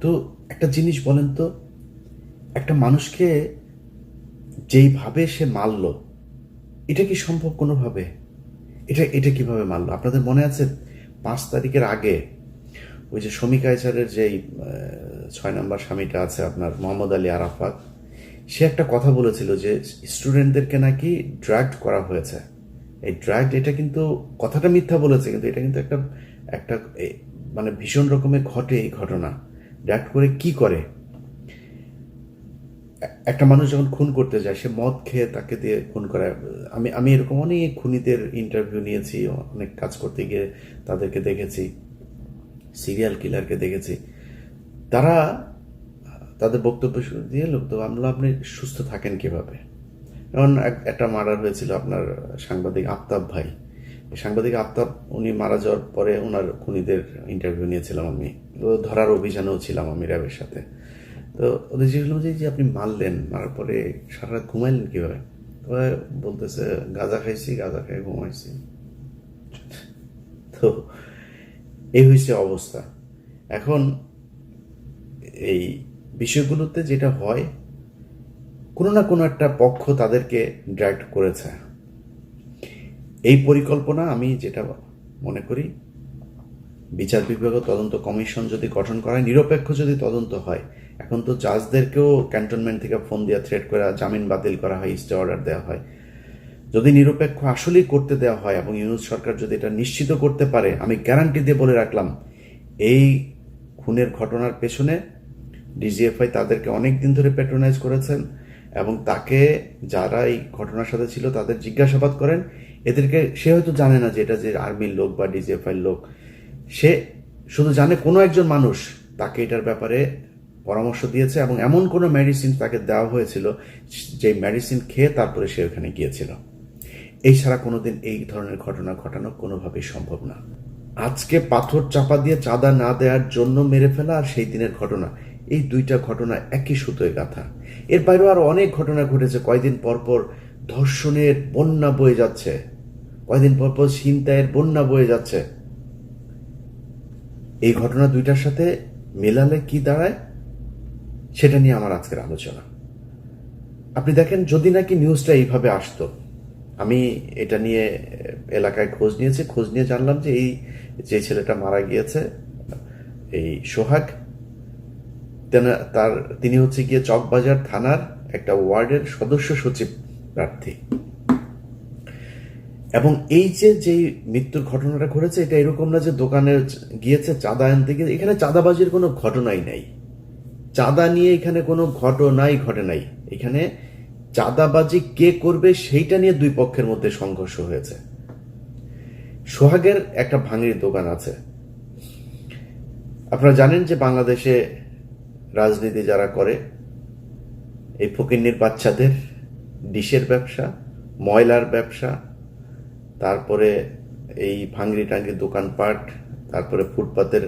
তো একটা জিনিস বলেন তো, একটা মানুষকে যেইভাবে সে মারল, এটা কি সম্ভব কোনোভাবে? এটা এটা কিভাবে মারলো? আপনাদের মনে আছে 5 তারিখের আগে ওই যে শমী কায়সারের যেই 6 নম্বর স্বামীটা আছে আপনার মোহাম্মদ আলী আরাফাত, সে একটা কথা বলেছিল যে স্টুডেন্টদেরকে নাকি ড্র্যাগড করা হয়েছে। এই ড্র্যাগড, এটা কিন্তু কথাটা মিথ্যা বলেছে, কিন্তু এটা কিন্তু একটা একটা মানে ভীষণ রকমের ঘটে এই ঘটনা। ড্র্যাগড করে কি করে? একটা মানুষ যখন খুন করতে যায়, সে মদ খেয়ে তাকে দিয়ে খুন করায়। আমি আমি এরকম অনেক খুনিদের ইন্টারভিউ নিয়েছি, অনেক কাজ করতে গিয়ে তাদেরকে দেখেছি, সিরিয়াল কিলারকে দেখেছি। তারা তাদের বক্তব্য দিয়ে তো আপনি সুস্থ থাকেন কিভাবে? যেমন একটা মার্ডার হয়েছিল আপনার সাংবাদিক আফতাব ভাই। সাংবাদিক আফতাব, উনি মারা যাওয়ার পরে ওনার খুনিদের ইন্টারভিউ নিয়েছিলাম আমি, ধরার অভিযানেও ছিলাম আমি র্যাবের সাথে। তো ওদের জিজ্ঞেস করলাম যে আপনি মারলেন, মারার পরে সারা রাত ঘুমাইলেন কীভাবে? বলতেছে গাঁজা খাইছি, গাঁজা খেয়ে ঘুমাইছি। তো এই হয়েছে অবস্থা। এখন এই বিষয়গুলোতে যেটা হয়, কোনো না কোনো একটা পক্ষ তাদেরকে ড্রাইভ করেছে। এই পরিকল্পনা, আমি যেটা মনে করি, বিচার বিভাগ তদন্ত কমিশন যদি গঠন করা হয়, নিরপেক্ষ যদি তদন্ত হয়। এখন তো জাজদেরকেও ক্যান্টনমেন্ট থেকে ফোন দিয়ে থ্রেট করা, জামিন বাতিল করা হয়, স্টে অর্ডার দেওয়া হয়। যদি নিরপেক্ষ আসলেই করতে দেওয়া হয় এবং ইউনুস সরকার যদি এটা নিশ্চিত করতে পারে, আমি গ্যারান্টি দিয়ে বলে রাখলাম, এই খুনের ঘটনার পেছনে ডিজিএফআই তাদেরকে অনেক দিন ধরে প্যাট্রোনাইজ করেছেন এবং তাকে যারা এই ঘটনার সাথে ছিল তাদের জিজ্ঞাসাবাদ করেন। এদেরকে, সে হয়তো জানে না যে এটা যে আর্মির লোক বা ডিজিএফআইয়ের লোক, সে শুধু জানে কোনো একজন মানুষ তাকে এটার ব্যাপারে পরামর্শ দিয়েছে এবং এমন কোনো মেডিসিন তাকে দেওয়া হয়েছিল যে মেডিসিন খেয়ে তারপরে সে ওখানে গিয়েছিল। এই ছাড়া কোনোদিন এই ধরনের ঘটনা ঘটানো কোনোভাবেই সম্ভব না। আজকে পাথর চাপা দিয়ে চাঁদা না দেওয়ার জন্য মেরে ফেলা আর সেই দিনের ঘটনা, এই দুইটা ঘটনা একই সুতোয় গাঁথা। এর বাইরেও আরো অনেক ঘটনা ঘটেছে। কয়দিন পরপর ধর্ষণের বন্যা বয়ে যাচ্ছে, কয়দিন পরপর ছিনতাইয়ের বন্যা বয়ে যাচ্ছে। এই ঘটনা দুইটার সাথে মেলালে কি দাঁড়ায়, সেটা নিয়ে আমার আজকের আলোচনা। আপনি দেখেন, যদি নাকি নিউজটা এইভাবে আসতো, আমি এটা নিয়ে এলাকায় খোঁজ নিয়েছি, খোঁজ নিয়ে জানলাম যে এই যে ছেলেটা মারা গিয়েছে, এই সোহাগ, তিনি হচ্ছে গিয়ে চকবাজার থানার একটা ওয়ার্ডের সদস্য সচিব প্রার্থী। এবং এই যে মৃত্যুর ঘটনাটা ঘটেছে, এটা এরকম না যে দোকানে গিয়েছে চাঁদা আনতে গিয়ে। এখানে চাঁদাবাজির কোনো ঘটনাই নাই, চাঁদা নিয়ে এখানে কোনো ঘটনাই ঘটে নাই। এখানে চাঁদাবাজি কে করবে সেইটা নিয়ে দুই পক্ষের মধ্যে সংঘর্ষ হয়েছে। সোহাগের একটা ভাঙড়ির দোকান আছে। আপনারা জানেন যে বাংলাদেশে রাজনীতি যারা করে, এই ফকিন্নির বাচ্চাদের ডিশের ব্যবসা, ময়লার ব্যবসা, তারপরে এই ভাঙড়ি টাঙ্গি দোকানপাট, তারপরে ফুটপাতের,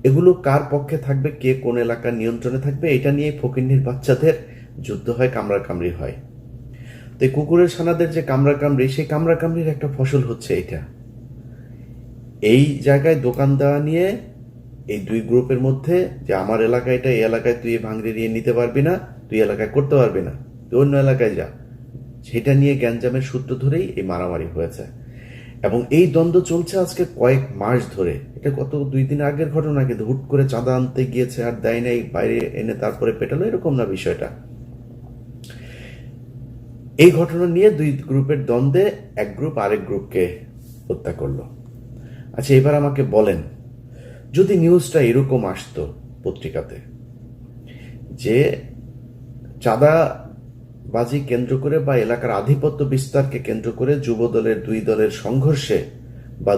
এগুলো কার পক্ষে থাকবে, কে কোন এলাকার নিয়ন্ত্রণে থাকবে, এটা নিয়ে ফকিন্নির বাচ্চাদের যুদ্ধ হয়, কামড়াকামড়ি হয়। তো এই কুকুরের ছানাদের যে কামড়াকামড়ি, সেই কামড়াকামড়ির একটা ফসল হচ্ছে এটা। এই জায়গায় দোকান দেওয়া নিয়ে এই দুই গ্রুপের মধ্যে, যে আমার এলাকায় এটা, এই এলাকায় তুই ভাঙড়ি নিয়ে নিতে পারবি না, তুই এলাকায় করতে পারবি না, তুই অন্য এলাকায় যা, সেটা নিয়ে গ্যাঞ্জামের সূত্র ধরেই এই মারামারি হয়েছে। এবং এই দ্বন্দ্ব চলছে আজকে কয়েক মাস ধরে। এটা কত 2 দিন আগের ঘটনা, কিন্তু হুট করে চাঁদা আনতে গিয়েছে আর দেয় নাই, বাইরে এনে তারপরে পেটালো, এরকম না বিষয়টা। এই ঘটনা নিয়ে দুই গ্রুপের দ্বন্দ্বে এক গ্রুপ আরেক গ্রুপকে হত্যা করলো। আচ্ছা, এবার আমাকে বলেন, যদি নিউজটা এরকম আসতো পত্রিকাতে যে চাঁদাবাজি কেন্দ্র করে বা এলাকার আধিপত্য বিস্তারকে কেন্দ্র করে যুব দলের দুই দলের সংঘর্ষে বা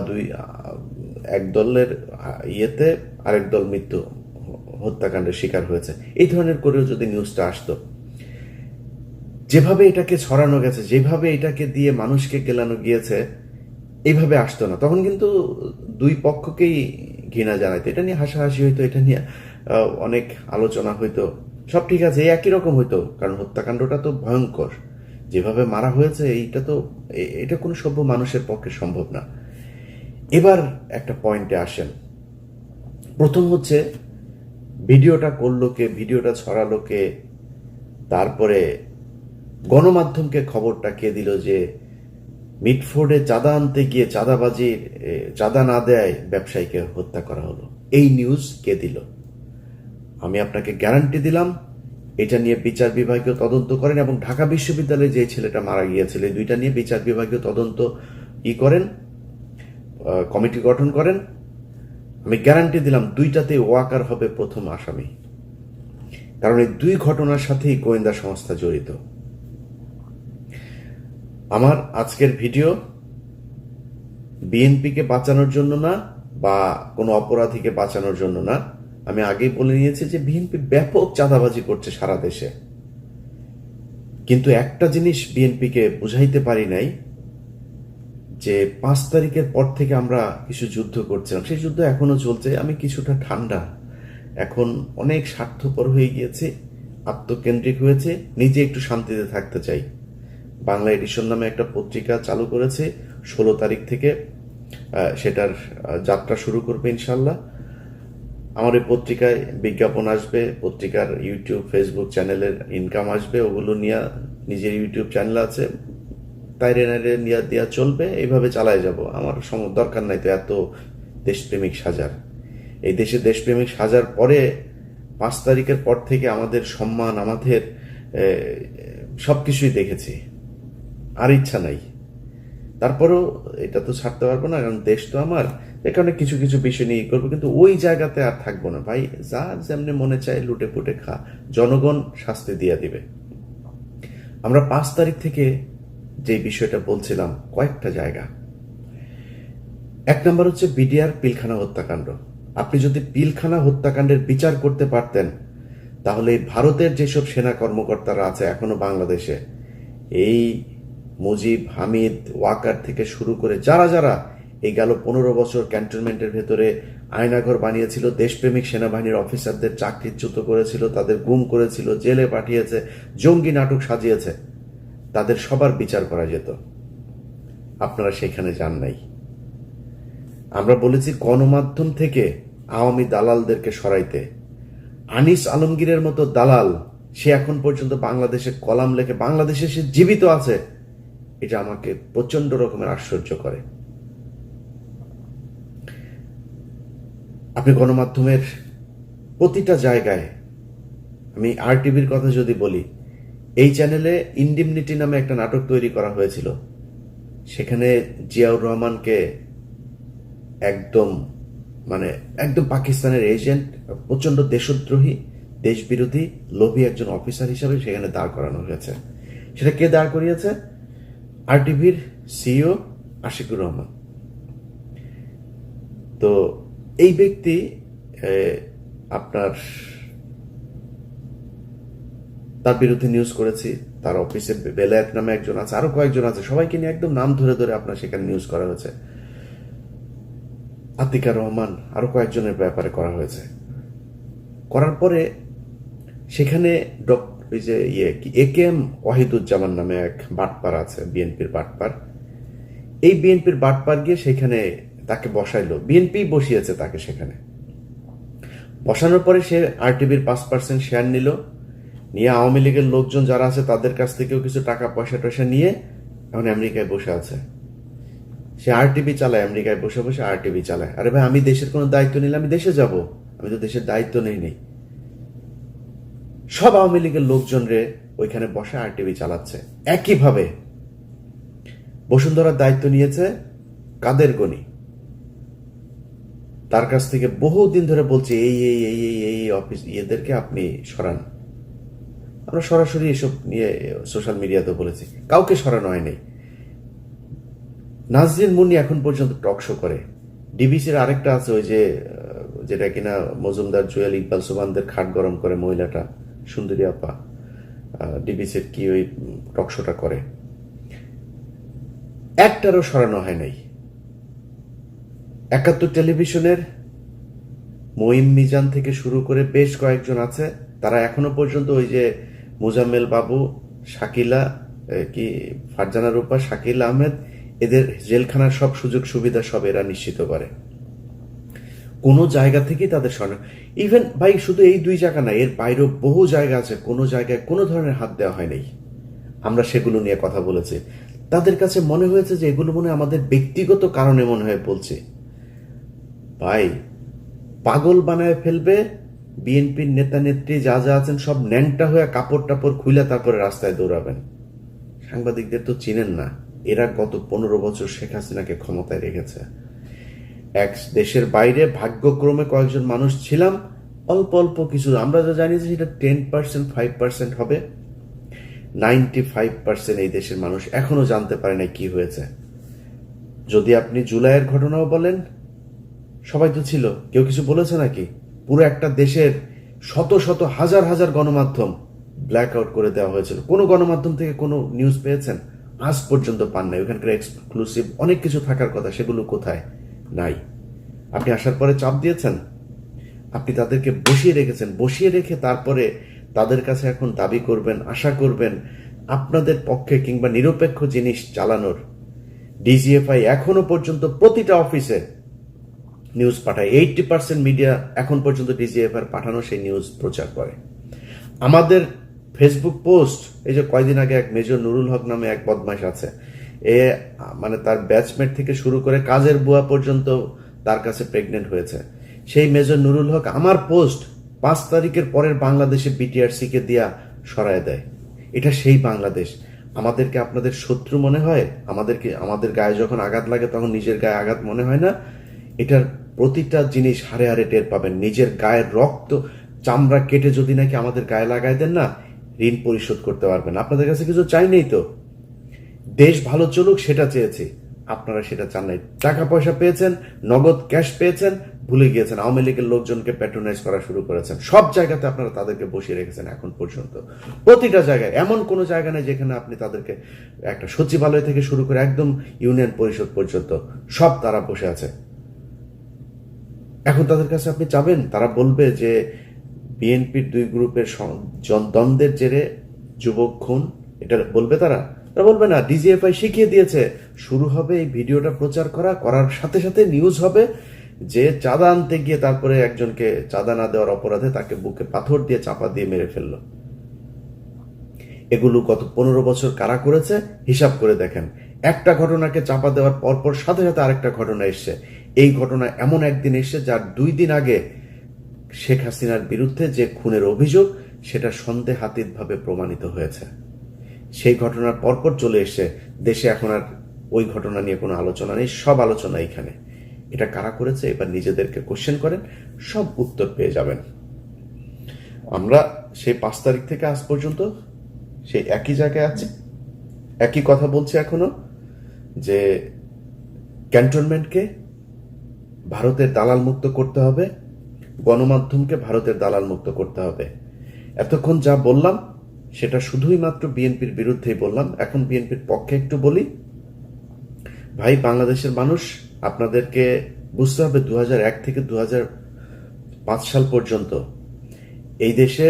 এক দলের ইয়েতে আরেক দল মৃত্যু হত্যাকাণ্ডের শিকার হয়েছে, এই ধরনের করেও যদি নিউজটা আসতো, যেভাবে এটাকে ছড়ানো গেছে, যেভাবে এটাকে দিয়ে মানুষকে গেলানো গিয়েছে, এইভাবে আসতো না। তখন কিন্তু দুই পক্ষকেই ঘৃণা জানাইতো, এটা নিয়ে হাসাহাসি হইতো, এটা নিয়ে অনেক আলোচনা হইতো, সব ঠিক আছে, একই রকম হইতো। কারণ হত্যাকাণ্ডটা তো ভয়ঙ্কর, যেভাবে মারা হয়েছে, এটা কোনো সভ্য মানুষের পক্ষে সম্ভব না। এবার একটা পয়েন্টে আসেন। প্রথম হচ্ছে, ভিডিওটা করলো কে, ভিডিওটা ছড়ালো কে, তারপরে গণমাধ্যমকে খবরটা কে দিল যে মিটফোর্ডে চাঁদা আনতে গিয়ে চাঁদা না দেয় ব্যবসায়ীকে হত্যা করা হলো, এই নিউজ কে দিল? আমি আপনাকে গ্যারান্টি দিলাম এটা নিয়ে বিচার বিভাগীয় তদন্ত করেন, এবং ঢাকা বিশ্ববিদ্যালয়ে যে ছেলেটা মারা গিয়েছিল এই দুইটা নিয়ে বিচার বিভাগীয় তদন্ত করেন, কমিটি গঠন করেন। আমি গ্যারান্টি দিলাম দুইটাতে ওয়াকার হবে প্রথম আসামি, কারণ এই দুই ঘটনার সাথেই গোয়েন্দা সংস্থা জড়িত। আমার আজকের ভিডিও বিএনপিকে বাঁচানোর জন্য না, বা কোনো অপরাধীকে বাঁচানোর জন্য না। আমি আগেই বলে নিয়েছি যে বিএনপি ব্যাপক চাঁদাবাজি করছে সারা দেশে, কিন্তু একটা জিনিস বিএনপিকে বুঝাইতে পারি নাই, যে 5 তারিখের পর থেকে আমরা কিছু যুদ্ধ করছিলাম, সেই যুদ্ধ এখনো চলছে। আমি কিছুটা ঠান্ডা, এখন অনেক স্বার্থপর হয়ে গিয়েছে, আত্মকেন্দ্রিক হয়েছে, নিজে একটু শান্তিতে থাকতে চাই। বাংলা এডিশন নামে একটা পত্রিকা চালু করেছে, 16 তারিখ থেকে সেটার যাত্রা শুরু করবে ইনশাল্লাহ। আমার এই পত্রিকায় বিজ্ঞাপন আসবে, পত্রিকার ইউটিউব ফেসবুক চ্যানেলের ইনকাম আসবে, ওগুলো নিয়ে নিজের ইউটিউব চ্যানেল আছে, তাইরে নাইরে নিয়ে দেওয়া চলবে, এইভাবে চালায় যাব। আমার দরকার নাই তো এত দেশপ্রেমিক সাজার। এই দেশে দেশপ্রেমিক সাজার পরে 5 তারিখের পর থেকে আমাদের সম্মান, আমাদের সবকিছুই দেখেছি, আর ইচ্ছা নাই। তারপরেও এটা তো ছাড়তে পারবো না, কারণ দেশ তো আমার, এ কারণে কিছু কিছু বিষয় নিয়ে করবো, কিন্তু ওই জায়গাতে আর থাকবো না ভাই। যার যেমনি মনে চায় লুটে পুটে খা, জনগণ শাস্তি দিয়ে দিবে। আমরা 5 তারিখ থেকে যে বিষয়টা বলছিলাম, কয়েকটা জায়গা। 1 নম্বর হচ্ছে বিডিআর পিলখানা হত্যাকাণ্ড। আপনি যদি পিলখানা হত্যাকাণ্ডের বিচার করতে পারতেন, তাহলে ভারতের যেসব সেনা কর্মকর্তারা আছে এখনো বাংলাদেশে, এই মুজিব, হামিদ, ওয়াকার থেকে শুরু করে যারা যারা এই গেল 15 বছর ক্যান্টনমেন্টের ভেতরে আয়নাঘর বানিয়েছিল, দেশপ্রেমিক সেনাবাহিনীর অফিসারদের চাকরিচ্যুত করেছিল, তাদের গুম করেছিল, জেলে পাঠিয়েছে, জঙ্গি নাটক সাজিয়েছে, তাদের সবার বিচার করা যেত। আপনারা সেখানে যান নাই। আমরা বলেছি গণমাধ্যম থেকে আওয়ামী দালালদেরকে সরাইতে। আনিস আলমগীরের মতো দালাল, সে এখন পর্যন্ত বাংলাদেশে কলাম লেখে, বাংলাদেশে সে জীবিত আছে, এটা আমাকে প্রচন্ড রকমের আশ্চর্য করে। আপনি গণমাধ্যমের প্রতিটা জায়গায়, আমি আরটিভির কথা যদি বলি, এই চ্যানেলে ইন্ডিমনিটি নামে একটা নাটক তৈরি করা হয়েছিল, সেখানে জিয়াউর রহমানকে একদম একদম পাকিস্তানের এজেন্ট, প্রচন্ড দেশদ্রোহী, দেশবিরোধী, লোভী একজন অফিসার হিসাবে সেখানে দাঁড় করানো হয়েছে। সেটা কে দাঁড় করিয়েছে? আরটিভির সিইও আশিকুর রহমান। তো এই ব্যক্তি আপনার, তার বিরুদ্ধে নিউজ করেছি, তার অফিসে বেলায়েত নামে একজন আছে, আরো কয়েকজন আছে, সবাইকে নিয়ে একদম নাম ধরে ধরে আপনার সেখানে নিউজ করা হয়েছে। আতিকা রহমান, আরো কয়েকজনের ব্যাপারে করা হয়েছে। করার পরে সেখানে ওই যে একেএম ওয়াহিদুজ্জামান নামে এক বাটপার আছে, বিএনপির বাটপার। এই বিএনপির বাটপার গিয়ে সেখানে তাকে বসাইলো, বিএনপি বসিয়েছে তাকে সেখানে। বসানোর পরে সে আরটিভির 5% শেয়ার নিয়ে আওয়ামী লীগের লোকজন যারা আছে তাদের কাছ থেকেও কিছু টাকা পয়সা টয়সা নিয়ে এখন আমেরিকায় বসে আছে। সে আরটিভি চালায়, আমেরিকায় বসে বসে আরটিভি চালায়। আরে ভাই, আমি দেশের কোনো দায়িত্ব নিলে আমি দেশে যাব? আমি তো দেশের দায়িত্ব নেই। সব আওয়ামী লীগের লোকজন রে ওইখানে বসে আরটিভি চালাচ্ছে। একইভাবে বসুন্ধরার দায়িত্ব নিয়েছে কাদের গনি, তার কাছ থেকে বহুদিন ধরে বলছে এই অফিস এদেরকে আপনি সরান। আমরা সরাসরি এসব নিয়ে সোশ্যাল মিডিয়াতে বলেছি, কাউকে সরানো হয়নি। নাজরিন মুন্নি এখন পর্যন্ত টক শো করে। ডিবিসির আরেকটা আছে, ওই যে যেটা কিনা মজুমদার, জুয়েল, ইকবাল সুবানদের খাট গরম করে মহিলাটা, সুন্দরী আপা, ডিবিসির কি ওই টক শোটা করে, একটারও সরানো হয় নাই। 71 টেলিভিশনের মঈন মিজান থেকে শুরু করে বেশ কয়েকজন আছে, তারা এখনো পর্যন্ত ওই যে মোজাম্মেল বাবু, শাকিলা, ফারজানা রূপা, শাকিল আহমেদ, এদের জেলখানার সব সুযোগ সুবিধা সব এরা নিশ্চিত করে। কোনো জায়গা থেকেই তাদের সরকার, ইভেন ভাই শুধু এই 2 জায়গা না, এর বাইরেও বহু জায়গা আছে কোনো জায়গায় কোনো ধরনের হাত দেওয়া হয় নাই। আমরা সেগুলো নিয়ে কথা বলেছি। তাদের কাছে মনে হয়েছে যে এগুলো মনে হয় আমাদের ব্যক্তিগত কারণে মনে হয় বলছি। ভাই, পাগল বানায় ফেলবে বিএনপির নেতা নেত্রী যা যা আছেন সব ন্যাংটা হয়ে কাপড় টাপড় খুলে তারপরে রাস্তায় দৌড়াবেন। সাংবাদিকদের তো চিনেন না, এরা গত 15 বছর শেখ হাসিনাকে ক্ষমতায় রেখেছে। এক দেশের বাইরে ভাগ্যক্রমে কয়েকজন মানুষ ছিলাম, অল্প অল্প কিছু, আমরা যা জানি যে সেটা 10% 5% হবে। 95% এই দেশের মানুষ এখনো জানতে পারে না কি হয়েছে। যদি আপনি জুলাইয়ের ঘটনাও বলেন, সবাই তো ছিল, কেউ কিছু বলেছে নাকি? পুরো একটা দেশের শত শত হাজার হাজার গণমাধ্যম ব্ল্যাক আউট করে দেওয়া হয়েছিল। কোনো গণমাধ্যম থেকে কোনো নিউজ পেয়েছেন? আজ পর্যন্ত পান নাই। ওখানকার এক্সক্লুসিভ অনেক কিছু থাকার কথা, সেগুলো কোথায়? নাই। আপনি আসার পরে চাপ দিয়েছেন, আপনি তাদেরকে বসিয়ে রেখেছেন, বসিয়ে রেখে তারপরে তাদের কাছে এখন দাবি করবেন, আশা করবেন আপনাদের পক্ষে কিংবা নিরপেক্ষ জিনিস চালানোর। ডিজিএফআই এখনো পর্যন্ত প্রতিটা অফিসে নিউজ পাঠায়। 80% মিডিয়া এখন পর্যন্ত ডিজিএফআই পাঠানো সেই নিউজ প্রচার করে। আমাদের ফেসবুক পোস্ট, এই যে কয়দিন আগে এক মেজর নুরুল হক নামে এক বদমাশ আছে, এ মানে তার ব্যাচমেট থেকে শুরু করে কাজের বুয়া পর্যন্ত তার কাছে প্রেগনেন্ট হয়েছে। সেই মেজর নুরুল হক আমার পোস্ট 5 তারিখের পরের বাংলাদেশে বিটিআরসি কে দিয়া সরায় দেয়। এটা সেই বাংলাদেশ। আমাদেরকে আপনাদের শত্রু মনে হয়? আমাদের গায়ে যখন আঘাত লাগে তখন নিজের গায়ে আঘাত মনে হয় না? এটার প্রতিটা জিনিস হারে হারে টের পাবেন। নিজের গায়ের রক্ত চামড়া কেটে যদি নাকি আমাদের গায়ে লাগাই দেন না, ঋণ পরিশোধ করতে পারবেন। আপনাদের কাছে কিছু চাই নেই তো, দেশ ভালো চলুক সেটা চেয়েছি, আপনারা সেটা চান নাই। টাকা পয়সা পেয়েছেন, নগদ ক্যাশ পেয়েছেন, ভুলে গিয়েছেন। আওয়ামী লীগের লোকজনকে প্যাট্রোনাইজ করা শুরু করেছেন। সব জায়গাতে আপনারা তাদেরকে বসিয়ে রেখেছেন এখন পর্যন্ত। প্রতিটা জায়গায়, এমন কোনো জায়গা নেই যেখানে আপনি তাদেরকে, একটা সচিবালয় থেকে শুরু করে একদম ইউনিয়ন পরিষদ পর্যন্ত সব তারা বসে আছে। এখন তাদের কাছে আপনি চাবেন, তারা বলবে যে বিএনপির 2 গ্রুপের দ্বন্দ্বের জেরে যুবক খুন, এটা বলবে তারা? বলবে না। ডিজিএফআই শিখিয়ে দিয়েছে, শুরু হবে এই ভিডিওটা প্রচার করার সাথে সাথে নিউজ হবে যে চাঁদা আনতে গিয়ে তারপরে একজনকে চাঁদা না দেওয়ার অপরাধে তাকে বুকে পাথর দিয়ে চাপা দিয়ে মেরে ফেললো। এগুলো গত 15 বছর কারা করেছে হিসাব করে দেখেন। একটা ঘটনাকে চাপা দেওয়ার পরপর সাথে সাথে আরেকটা ঘটনা এসছে। এই ঘটনা এমন একদিন এসছে যার 2 দিন আগে শেখ হাসিনার বিরুদ্ধে যে খুনের অভিযোগ সেটা সন্দেহাতীতভাবে প্রমাণিত হয়েছে। সেই ঘটনার পরপর চলে এসছে দেশে। এখন আর ওই ঘটনা নিয়ে কোনো আলোচনা নেই, সব আলোচনা এখানে। এটা কারা করেছে এবার নিজেদেরকে কোশ্চেন করেন, সব উত্তর পেয়ে যাবেন। আমরা সেই 5 তারিখ থেকে আজ পর্যন্ত সেই একই জায়গায় আছি, একই কথা বলছি এখনো, যে ক্যান্টনমেন্টকে ভারতের দালাল মুক্ত করতে হবে, গণমাধ্যমকে ভারতের দালাল মুক্ত করতে হবে। এতক্ষণ যা বললাম সেটা শুধুই মাত্র বিএনপির বিরুদ্ধেই বললাম। এখন বিএনপির পক্ষে একটু বলি। ভাই, বাংলাদেশের মানুষ, আপনাদেরকে বুঝতে হবে 2001 থেকে 2005 সাল পর্যন্ত এই দেশে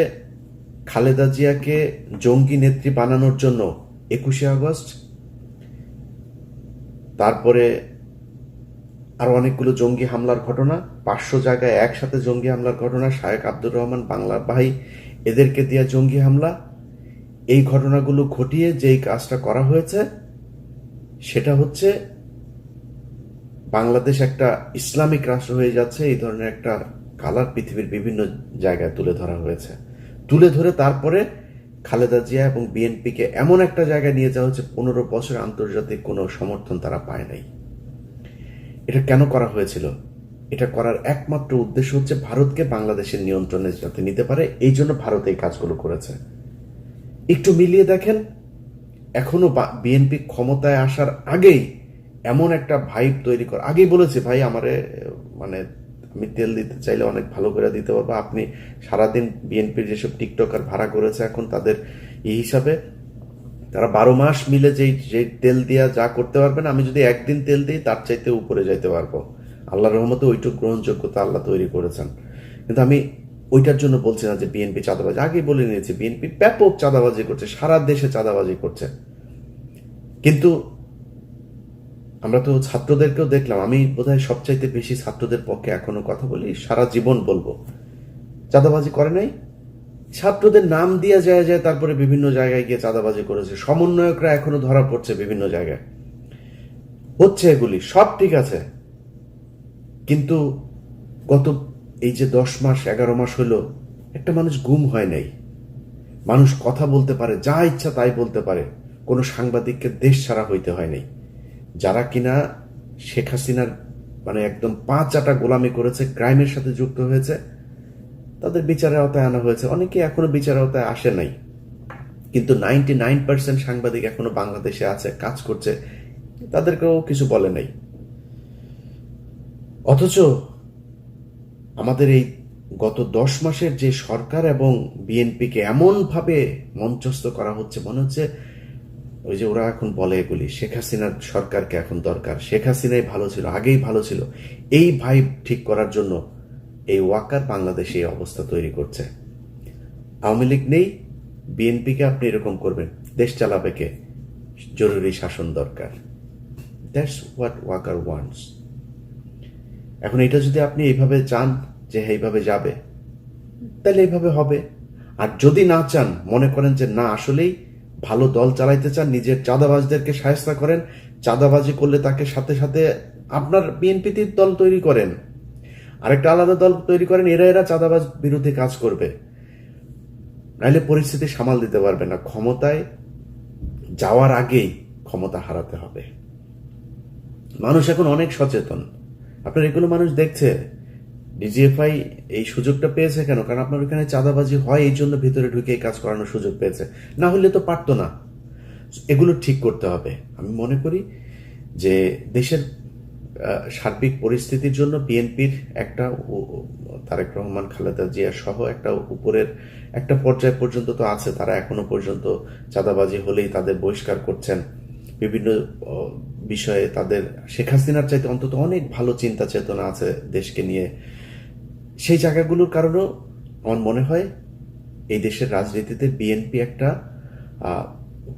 খালেদা জিয়াকে জঙ্গি নেত্রী বানানোর জন্য 21শে আগস্ট, তারপরে আরো অনেকগুলো জঙ্গি হামলার ঘটনা, 500 জায়গায় একসাথে জঙ্গি হামলার ঘটনা, শায়েক আব্দুর রহমান বাংলার ভাই এদেরকে দিয়া জঙ্গি হামলা, এই ঘটনাগুলো ঘটিয়ে যেই কাজটা করা হয়েছে সেটা হচ্ছে বাংলাদেশ একটা ইসলামিক রাষ্ট্র হয়ে যাচ্ছে, এই ধরনের একটা কালার পৃথিবীর বিভিন্ন জায়গায় তুলে ধরা হয়েছে। তুলে ধরে তারপরে খালেদা জিয়া এবং বিএনপিকে এমন একটা জায়গায় নিয়ে যাওয়া হচ্ছে 15 বছর আন্তর্জাতিক কোনো সমর্থন তারা পায় নাই। এটা কেন করা হয়েছিল? এটা করার একমাত্র উদ্দেশ্য হচ্ছে ভারতকে বাংলাদেশের নিয়ন্ত্রণে যাতে নিতে পারে, এই জন্য ভারত এই কাজগুলো করেছে। একটু মিলিয়ে দেখেন, এখনো বিএনপি ক্ষমতায় আসার আগেই এমন একটা ভাইব তৈরি করা। আগেই বলেছে, ভাই আমারে মানে আমি তেল দিতে চাইলে অনেক ভালো করে দিতে পারবো। আপনি সারাদিন বিএনপির যেসব টিকটকার ভাড়া করেছে এখন তাদের এই হিসাবে তারা 12 মাস মিলে যে তেল দিয়া যা করতে পারবেন, আমি যদি একদিন তেল দিই তার চাইতে উপরে যাইতে পারবো। আল্লাহর রহমতে ওইটুকু গ্রহণযোগ্যতা আল্লাহ তৈরি করেছেন। কিন্তু আমি ওইটার জন্য বলছি না যে বিএনপি চাঁদাবাজি। আগেই বলে নিয়েছি, বিএনপি ব্যাপক চাঁদাবাজি করছে, সারা দেশে চাঁদাবাজি করছে। কিন্তু আমরা তো ছাত্রদেরকেও দেখলাম, আমি বোধহয় সবচাইতে বেশি ছাত্রদের পক্ষে এখনো কথা বলি, সারা জীবন বলবো, চাঁদাবাজি করে নাই। ছাত্রদের নাম দিয়ে যায় যায়, তারপরে বিভিন্ন জায়গায় গিয়ে চাঁদাবাজি করেছে, সমন্বয়করা এখনো ধরা পড়ছে বিভিন্ন জায়গায়, হচ্ছে এগুলি সব ঠিক আছে। কিন্তু গত এই যে 10 মাস 11 মাস হলো, একটা মানুষ গুম হয় নাই, মানুষ কথা বলতে পারে, যা ইচ্ছা তাই বলতে পারে, কোনো সাংবাদিককে দেশ ছাড়া হইতে হয় নাই। যারা কিনা শেখ হাসিনার মানে একদম পা চাটা গোলামি করেছে, ক্রাইমের সাথে যুক্ত হয়েছে, তাদের বিচারের আওতায় আনা হয়েছে। অনেকে এখনো বিচারের আওতায় আসে নাই, কিন্তু 99% সাংবাদিক এখনো বাংলাদেশে আছে, কাজ করছে, তাদেরকেও কিছু বলে নাই। অথচ আমাদের এই গত 10 মাসের যে সরকার এবং বিএনপিকে এমনভাবে মঞ্চস্থ করা হচ্ছে, মনে হচ্ছে ওই যে ওরা এখন বলে এগুলি, শেখ হাসিনার সরকারকে এখন দরকার, শেখ হাসিনাই ভালো ছিল, আগেই ভালো ছিল, এই ভাইব ঠিক করার জন্য এই ওয়াকার বাংলাদেশে এই অবস্থা তৈরি করছে। আওয়ামী লীগ নেই, বিএনপিকে আপনি এরকম করবেন, দেশ চালাবে কে? জরুরি শাসন দরকার। That's what Waker wants. এখন এটা যদি আপনি এইভাবে চান যে এইভাবে যাবে, তাহলে এইভাবে হবে। আর যদি না চান, মনে করেন যে না আসলেই ভালো দল চালাইতে চান, নিজের চাঁদাবাজদেরকে শায়েস্তা করেন, চাঁদাবাজি করলে তাকে সাথে সাথে আপনার বিএনপিতে দল তৈরি করেন, আরেকটা আলাদা দল তৈরি করেন, এরা চাঁদাবাজ বিরুদ্ধে কাজ করবে, নাহলে পরিস্থিতি সামাল দিতে পারবে না। ক্ষমতায় যাওয়ার আগেই ক্ষমতা হারাতে হবে। মানুষ এখন অনেক সচেতন, আপনার এগুলো মানুষ দেখছে। ডিজিএফআই এই সুযোগটা পেয়েছে কেন? কারণ আপনার ওখানে চাঁদাবাজি হয়, এই জন্য ভিতরে ঢুকে এই কাজ করানোর সুযোগ পেয়েছে, না হলে তো পারতো না। এগুলো ঠিক করতে হবে। আমি মনে করি যে দেশের সার্বিক পরিস্থিতির জন্য বিএনপির একটা, তারেক রহমান খালেদা জিয়া সহ একটা উপরের একটা পর্যায় পর্যন্ত তো আছে, তারা এখনো পর্যন্ত চাঁদাবাজি হলেই তাদের বহিষ্কার করছেন, বিভিন্ন বিষয়ে তাদের শেখ হাসিনার চাইতে অন্তত অনেক ভালো চিন্তা চেতনা আছে দেশকে নিয়ে। সেই জায়গাগুলোর কারণেও আমার মনে হয় এই দেশের রাজনীতিতে বিএনপি একটা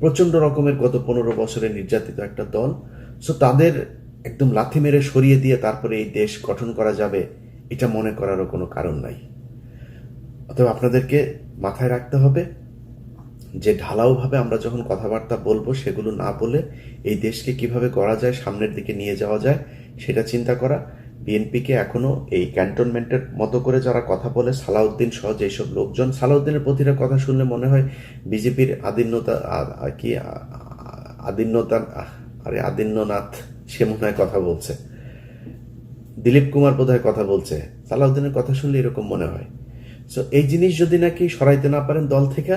প্রচন্ড রকমের গত 15 বছরে নির্যাতিত একটা দল। সো তাদের একদম লাথি মেরে সরিয়ে দিয়ে তারপরে এই দেশ গঠন করা যাবে, এটা মনে করারও কোনো কারণ নাই। অতএব আপনাদেরকে মাথায় রাখতে হবে যে ঢালাওভাবে আমরা যখন কথাবার্তা বলবো, সেগুলো না বলে এই দেশকে কিভাবে গড়া যায়, সামনের দিকে নিয়ে যাওয়া যায়, সেটা চিন্তা করা। বিএনপিকে এখনো এই ক্যান্টনমেন্টের মতো করে যারা কথা বলে, সালাউদ্দিন সহ যেসব লোকজন, সালাউদ্দিনের প্রতিটা কথা শুনলে মনে হয় বিজেপির আদিন্যনাথ সে মনে হয় কথা বলছে, দিলীপ কুমার বোধহয় কথা বলছে, সালাউদ্দিনের কথা শুনলে এরকম মনে হয়। সো এই জিনিস যদি নাকি সরাইতে না পারেন দল থেকে,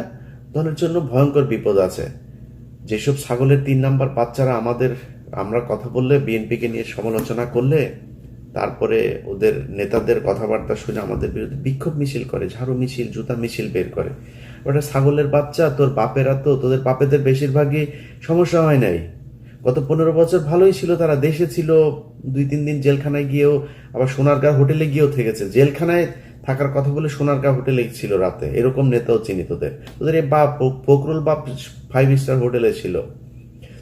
দলের জন্য ভয়ঙ্কর বিপদ আছে। যেসব ছাগলের 3 নাম্বার বাচ্চারা আমরা কথা বললে, বিএনপিকে নিয়ে সমালোচনা করলে, তারপরে ওদের নেতাদের কথাবার্তা শুনে আমাদের বিরুদ্ধে বিক্ষোভ মিছিল করে, ঝাড়ু মিছিল, জুতা মিছিল বের করে। ওটা ছাগলের বাচ্চা, তোর বাপেরা তো, তোদের বাপেদের বেশিরভাগই সমস্যা হয় নাই, গত 15 বছর ভালোই ছিল, তারা দেশে ছিল, 2-3 দিন জেলখানায় গিয়েও, আবার সোনারগাঁ হোটেলে গিয়েও থেকেছে, জেলখানায় থাকার কথা বলে সোনারগাঁ হোটেলে ছিল রাতে, এরকম নেতাও চিনি। তোদের এই বাপ ফখরুল বাপ 5 স্টার হোটেলে ছিল,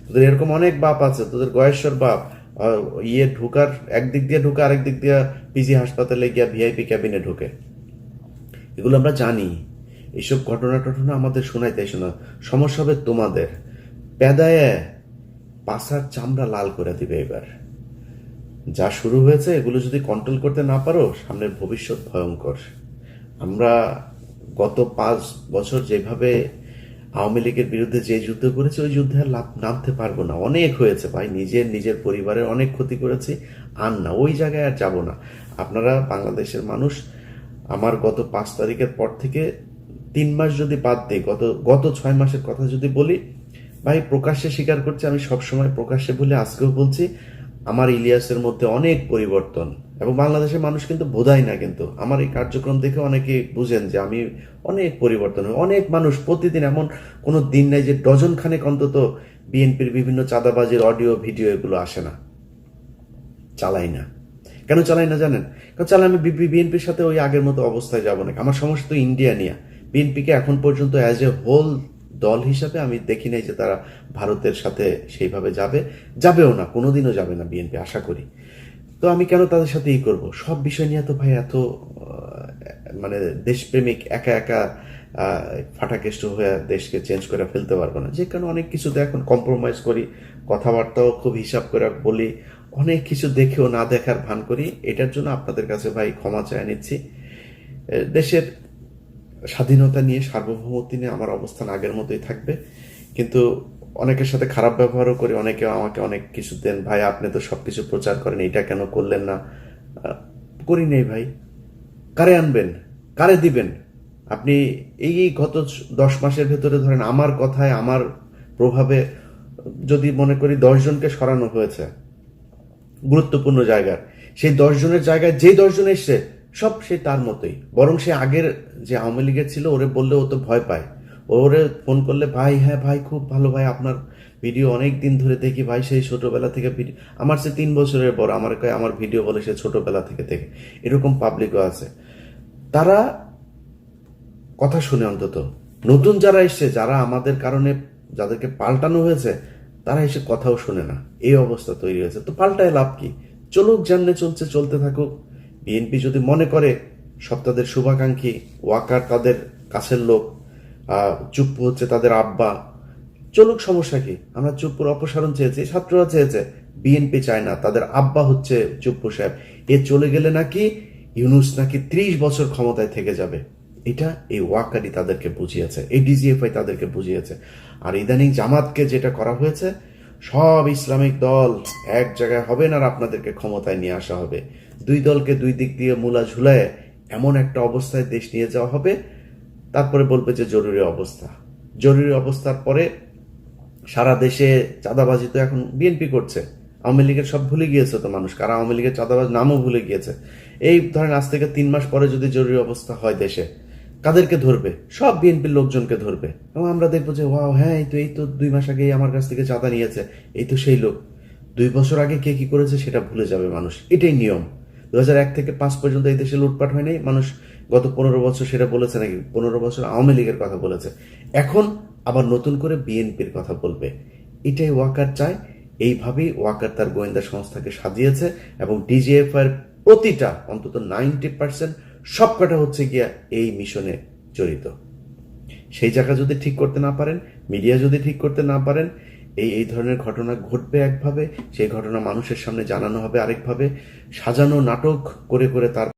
তোদের এরকম অনেক বাপ আছে, তোদের গয়েশ্বর বাপ ঢুকার একদিক দিয়ে ঢুকে, আরেক দিক দিয়ে পিজি হাসপাতালে গিয়া ভিআইপি ক্যাবিনে ঢুকে। এগুলো আমরা জানি। এইসব ঘটনা টটনা আমাদের শোনাইতে শোনা, সমস্যা হবে তোমাদের, পেদায় পাশার চামড়া লাল করে দিবে। এবার যা শুরু হয়েছে, এগুলো যদি কন্ট্রোল করতে না পারো, সামনের ভবিষ্যৎ ভয়ঙ্কর। আমরা গত 5 বছর যেভাবে আওয়ামী লীগের বিরুদ্ধে যে যুদ্ধ করেছি, ওই যুদ্ধে আর নামতে পারবো না। অনেক হয়েছে ভাই, নিজের পরিবারের অনেক ক্ষতি করেছি, আর না, ওই জায়গায় আর যাব না। আপনারা বাংলাদেশের মানুষ, আমার গত 5 তারিখের পর থেকে 3 মাস যদি বাদ দিই, গত 6 মাসের কথা যদি বলি, ভাই প্রকাশ্যে স্বীকার করছি, আমি সবসময় প্রকাশ্যে বলে আজকেও বলছি, আমার ইলিয়াসের মধ্যে অনেক পরিবর্তন। এবং বাংলাদেশের মানুষ কিন্তু বোঝায় না, কিন্তু আমার এই কার্যক্রম দেখে অনেকে বুঝেন যে আমি অনেক পরিবর্তন হয়। অনেক মানুষ প্রতিদিন, এমন কোনো দিন নেই যে ডজন খানেক অন্তত বিএনপির বিভিন্ন চাঁদাবাজির অডিও ভিডিও এগুলো আসে না। চালাই না। কেন চালাই না জানেন? কারণ চালাই আমি বিএনপির সাথে ওই আগের মতো অবস্থায় যাব না। আমার সমস্যা তো ইন্ডিয়া নিয়ে। বিএনপিকে এখন পর্যন্ত অ্যাজ এ হোল দল হিসাবে আমি দেখি নাই যে তারা ভারতের সাথে সেইভাবে যাবেও না, কোনোদিনও যাবে না বিএনপি, আশা করি। তো আমি কেন তাদের সাথে করব? সব বিষয় নিয়ে তো ভাই এত মানে দেশপ্রেমিক একা একা ফাটাকেষ্ট হয়ে দেশকে চেঞ্জ করে ফেলতে পারবো না। যে কারণে অনেক কিছুতে এখন কম্প্রোমাইজ করি, কথাবার্তাও খুব হিসাব করে বলি, অনেক কিছু দেখেও না দেখার ভান করি। এটার জন্য আপনাদের কাছে ভাই ক্ষমা চেয়ে নিচ্ছি। দেশের স্বাধীনতা নিয়ে, সার্বভৌমত্ব নিয়ে আমার অবস্থান আগের মতোই থাকবে, কিন্তু অনেকের সাথে খারাপ ব্যবহারও করি। অনেকে আমাকে অনেক কিছু দেন, ভাই আপনি তো সবকিছু প্রচার করেন, এটা কেন করলেন না? করি নেই ভাই। কারে আনবেন, কারে দিবেন? আপনি এই গত 10 মাসের ভেতরে ধরেন আমার কথায়, আমার প্রভাবে যদি মনে করি 10 জনকে সরানো হয়েছে গুরুত্বপূর্ণ জায়গার, সেই 10 জনের জায়গায় যে 10 জন এসছে সব সে তার মতোই, বরং সে আগের যে আওয়ামী লীগের ছিল ওরে বললে ও তো ভয় পায়। ওরে ফোন করলে ভাই, হ্যাঁ ভাই খুব ভালো ভাই, আপনার ভিডিও অনেক দিন ধরে দেখি ভাই, সেই ছোটবেলা থেকে ভিডিও, আমার সে 3 বছরের বড়, আমার কয় আমার ভিডিও বলে সে ছোটবেলা থেকে দেখে। এরকম পাবলিকও আছে। তারা কথা শুনে অন্তত। নতুন যারা এসছে, যারা আমাদের কারণে যাদেরকে পাল্টানো হয়েছে, তারা এসে কথাও শুনে না। এই অবস্থা তৈরি হয়েছে। তো পাল্টায় লাভ কি? চলুক, যেমনে চলছে চলতে থাকুক। বিএনপি যদি মনে করে সব তাদের শুভাকাঙ্ক্ষী, ওয়াকার তাদের কাছের লোক, চুপ্পু হচ্ছে তাদের আব্বা, চলুক, সমস্যা কি? আমরা চুপ্পুর অপসারণ চেয়েছি, ছাত্ররা চেয়েছে, বিএনপি চায় না। তাদের আব্বা হচ্ছে চুপ্পু সাহেব। এ চলে গেলে নাকি ইউনূস নাকি 30 বছর ক্ষমতায় থেকে যাবে। এটা এই ওয়াকারই তাদেরকে বুঝিয়েছে, এই ডিজিএফআই তাদেরকে বুঝিয়েছে। আর ইদানিং জামাতকে যেটা করা হয়েছে, সব ইসলামিক দল এক জায়গায় হবেন আর আপনাদেরকে ক্ষমতায় নিয়ে আসা হবে। দুই দলকে দুই দিক দিয়ে মূলা ঝুলায় এমন একটা অবস্থায় দেশ নিয়ে যাওয়া হবে, তারপরে বলবে যে জরুরি অবস্থা। জরুরি অবস্থার পরে সারা দেশে চাঁদাবাজি তো এখন বিএনপি করছে। আওয়ামী লীগের সব ভুলে গিয়েছে তো মানুষ, কারা আওয়ামী লীগের চাঁদাবাজ নামও ভুলে গিয়েছে। এই ধরেন আজ থেকে 3 মাস পরে যদি জরুরি অবস্থা হয় দেশে, কাদেরকে ধরবে? সব বিএনপির লোকজনকে ধরবে। এবং আমরা দেখবো যে ওয়াও, হ্যাঁ এই তো 2 মাস আগে আমার কাছ থেকে চাঁদা নিয়েছে, এই তো সেই লোক। 2 বছর আগে কে কি করেছে সেটা ভুলে যাবে মানুষ। এটাই নিয়ম। 2001 থেকে 5 পর্যন্ত এই দেশে লুটপাট হয় নাই। মানুষ গত 15 বছর সেটা বলেছে নাকি? 15 বছর আওয়ামী লীগের কথা বলেছে, এখন আবার নতুন করে বিএনপির কথা বলবে। এটাই ওয়াকার চায়। এইভাবেই ওয়াকার তার গোয়েন্দা সংস্থাকে সাজিয়েছে এবং ডিজিএফআই এর প্রতিটা অন্তত 90% সবকটা হচ্ছে গিয়া এই মিশনে জড়িত। সেই জায়গা যদি ঠিক করতে না পারেন, মিডিয়া যদি ঠিক করতে না পারেন, এই ধরনের ঘটনা ঘটবে একভাবে, সেই ঘটনা মানুষের সামনে জানানো হবে আরেকভাবে, সাজানো নাটক করে করে তার